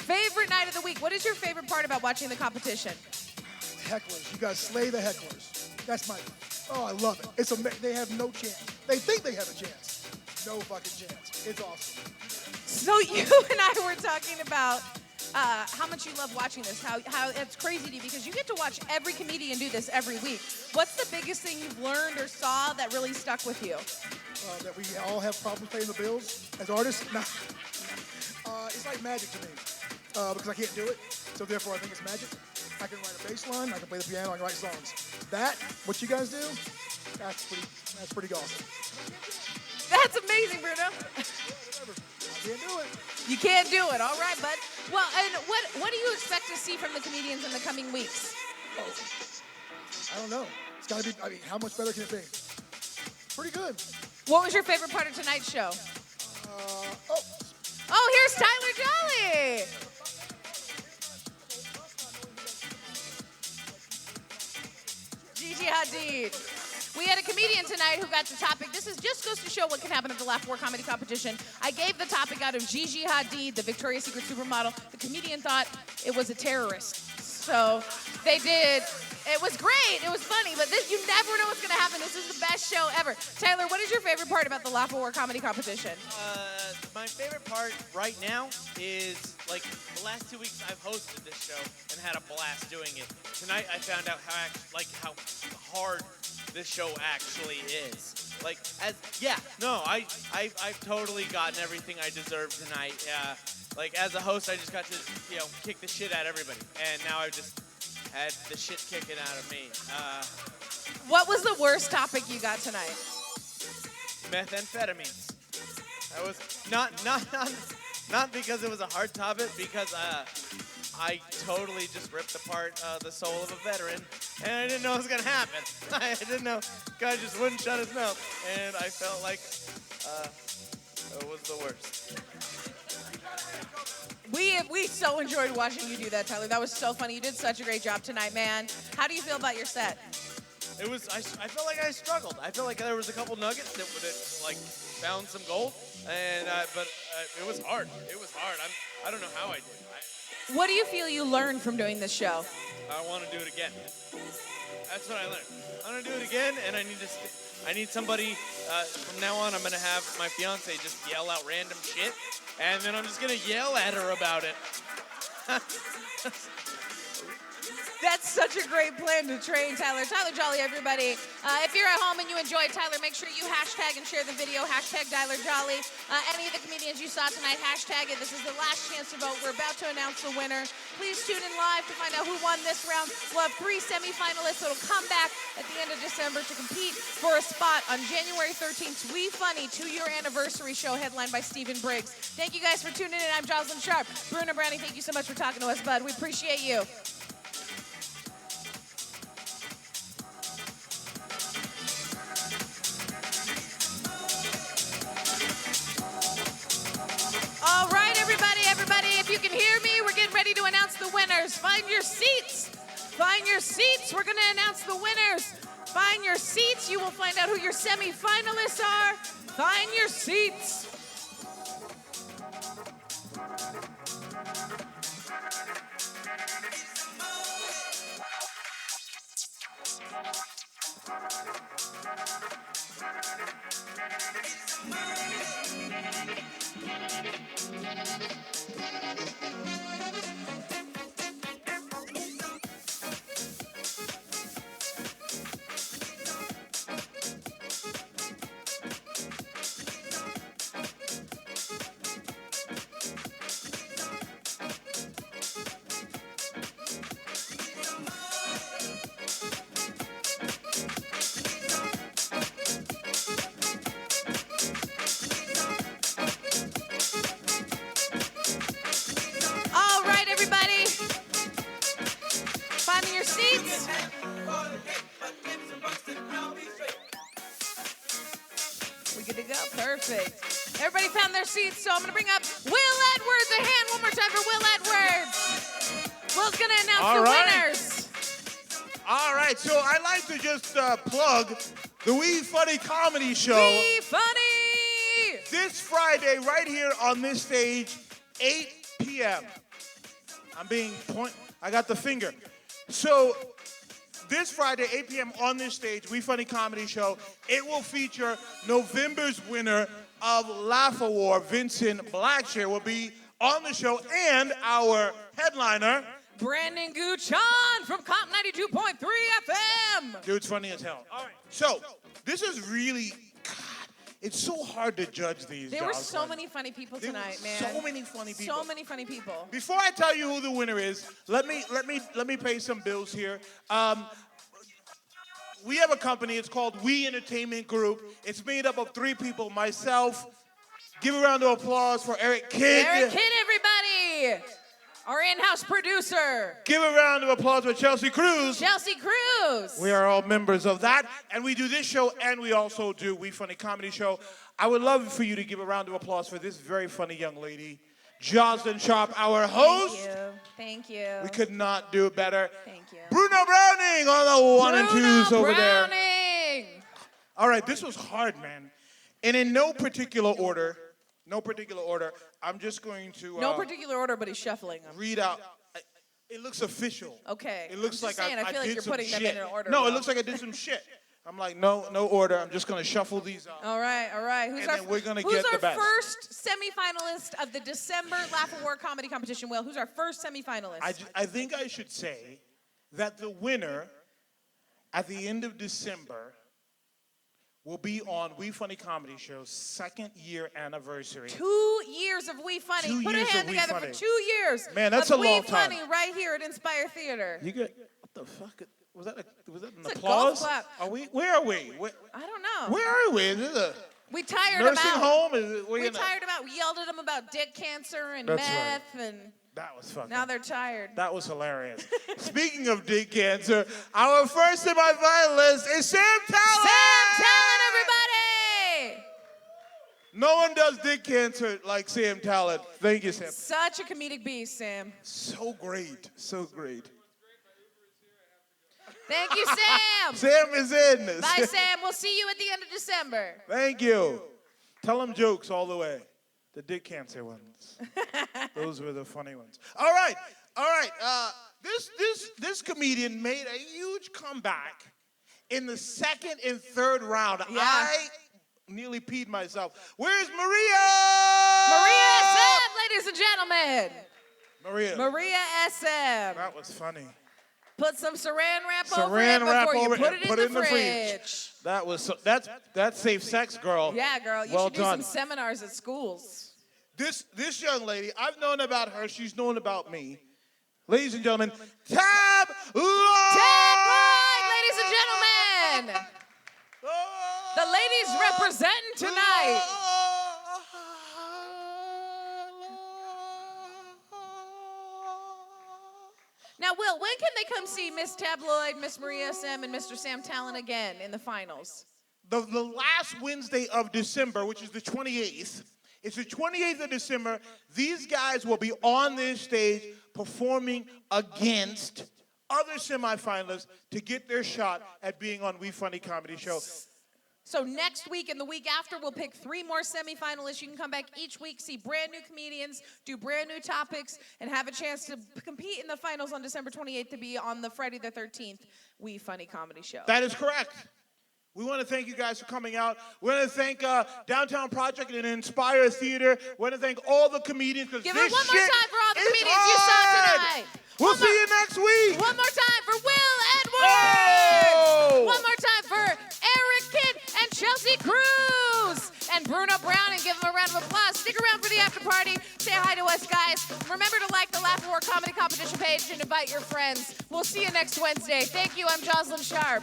Favorite night of the week. What is your favorite part about watching the competition? Hecklers. You guys slay the hecklers. That's my. Oh, I love it. It's they have no chance. They think they have a chance. No fucking chance. It's awesome. So you and I were talking about how much you love watching this, how it's crazy to you because you get to watch every comedian do this every week. What's the biggest thing you've learned or saw that really stuck with you? That we all have problems paying the bills as artists. Nah. It's like magic to me because I can't do it. So therefore, I think it's magic. I can write a bass line, I can play the piano, I can write songs. That, what you guys do, that's pretty awesome. That's amazing, Bruno. Whatever. I can't do it. You can't do it. All right, bud. Well, and what do you expect to see from the comedians in the coming weeks? Oh, I don't know. It's got to be, I mean, how much better can it be? Pretty good. What was your favorite part of tonight's show? Oh, here's Tyler Jolly. Gigi Hadid. We had a comedian tonight who got the topic. This just goes to show what can happen at the Laugh War Comedy Competition. I gave the topic out of Gigi Hadid, the Victoria's Secret supermodel. The comedian thought it was a terrorist. So they did. It was great. It was funny. But you never know what's going to happen. This is the best show ever. Tyler, what is your favorite part about the Laugh War Comedy Competition? My favorite part right now is, like, the last 2 weeks I've hosted this show and had a blast doing it. Tonight I found out how hard this show actually is. Like, I've totally gotten everything I deserve tonight. Like, as a host, I just got to, kick the shit out of everybody. And now I've just had the shit kicking out of me. What was the worst topic you got tonight? Methamphetamines. That was not because it was a hard topic, because I totally just ripped apart the soul of a veteran, and I didn't know it was gonna happen. I didn't know. Guy just wouldn't shut his mouth, and I felt like it was the worst. We so enjoyed watching you do that, Tyler. That was so funny. You did such a great job tonight, man. How do you feel about your set? It was. I felt like I struggled. I felt like there was a couple nuggets that found some gold, and but it was hard. It was hard. I don't know how I did. What do you feel you learned from doing this show? I want to do it again. That's what I learned. I want to do it again, and I need somebody. From now on, I'm gonna have my fiance just yell out random shit, and then I'm just gonna yell at her about it. That's such a great plan to train Tyler. Tyler Jolly, everybody. If you're at home and you enjoyed Tyler, make sure you hashtag and share the video. Hashtag Tyler Jolly. Any of the comedians you saw tonight, hashtag it. This is the last chance to vote. We're about to announce the winner. Please tune in live to find out who won this round. We'll have 3 semifinalists that'll come back at the end of December to compete for a spot on January 13th. We Funny 2-year anniversary show headlined by Stephen Briggs. Thank you guys for tuning in. I'm Jozalyn Sharp. Bruno Browning, thank you so much for talking to us, bud. We appreciate you. All right, everybody, if you can hear me, we're getting ready to announce the winners. Find your seats. Find your seats. We're going to announce the winners. Find your seats. You will find out who your semifinalists are. Find your seats. We good to go? Perfect. Everybody found their seats, so I'm gonna bring up Will Edwards. A hand one more time for Will Edwards. Will's gonna announce All the right. winners. All right, so I'd like to just plug the We Funny Comedy Show. We Funny! This Friday, right here on this stage, 8 p.m. I got the finger. So this Friday, 8 p.m. on this stage, We Funny Comedy Show, it will feature November's winner of Laugh Award, Vincent Blackshear, will be on the show, and our headliner, Brandon Guchon from Comp 92.3 FM. Dude's funny as hell. All right. So, this is really, God, it's so hard to judge these. There were dogs, so man. many funny people There were tonight, man. so many funny people. So many funny people. Before I tell you who the winner is, let me pay some bills here. We have a company. It's called We Entertainment Group. It's made up of 3 people. Myself. Give a round of applause for Eric Kidd. Eric Kidd, everybody. Our in-house producer. Give a round of applause for Chelsea Cruz. Chelsea Cruz. We are all members of that, and we do this show, and we also do We Funny Comedy Show. I would love for you to give a round of applause for this very funny young lady, Jozalyn Sharp, our host. Thank you. Thank you. We could not do it better. Thank you. Bruno Browning on the 1 and 2s over there. Browning. All right, this was hard, man. And in no particular order, I'm just going to No particular order, but he's shuffling them. read out. It looks official. Okay. It looks I'm like just saying, I feel like did you're some putting shit. them in an order. No, it Will. looks like I did some shit. I'm like, no order. I'm just gonna shuffle these out. All right. Who's And our, then we're gonna who's get our the best. first semifinalist of the December Laugh Award comedy competition? Will, who's our first semifinalist? I think I should say that the winner at the end of December will be on We Funny Comedy Show's 2nd year anniversary. 2 years of We Funny. 2 Put a years hand of We together Funny. for 2 years. Man, that's of a long We time. Funny right here at Inspire Theater. You get what the fuck? Was that an It's a applause? golf clap. Are we? Where are we? I don't know. Where are we? Is this a We tired nursing him out. home? Is it, We tired him out. We yelled at him about dick cancer and That's meth, and That was fucking. now they're tired. That was hilarious. Speaking of dick cancer, our first semifinalist is Sam Talent. Sam Talent, everybody! No one does dick cancer like Sam Talent. Thank you, Sam. Such a comedic beast, Sam. So great. So great. Thank you, Sam. Sam is in. Bye, Sam. We'll see you at the end of December. Thank you. Tell him jokes all the way. The dick cancer ones. Those were the funny ones. All right. This comedian made a huge comeback in the 2nd and 3rd round. Yeah. I nearly peed myself. Where's Maria? Maria SM, ladies and gentlemen. Maria SM. That was funny. Put some saran wrap over Saran it wrap before over you it put and it put in it the in the fridge. That was that's safe sex, girl. Yeah, girl. You Well should do done. some seminars at schools. This young lady, I've known about her. She's known about me. Ladies and gentlemen, Tab Lloyd! Tab Lloyd, ladies and gentlemen. The ladies representing tonight. Now, Will, when can they come see Miss Tabloid, Miss Maria SM, and Mr. Sam Talent again in the finals? The last Wednesday of December, which is the 28th. It's the 28th of December. These guys will be on this stage performing against other semifinalists to get their shot at being on We Funny Comedy Show. So next week and the week after, we'll pick 3 more semifinalists. You can come back each week, see brand new comedians, do brand new topics, and have a chance to compete in the finals on December 28th to be on the Friday the 13th We Funny Comedy Show. That is correct. We want to thank you guys for coming out. We want to thank Downtown Project and Inspire Theater. We want to thank all the comedians. Give it one more time for all the comedians you saw tonight. We'll see you next week. One more time for Will Edwards. Oh! One more time for Eric Kidd and Chelsea Cruz and Bruno Brown, and give them a round of applause. Stick around for the after party. Say hi to us, guys. Remember to like the Laugh Award Comedy Competition page and invite your friends. We'll see you next Wednesday. Thank you. I'm Jozalyn Sharp.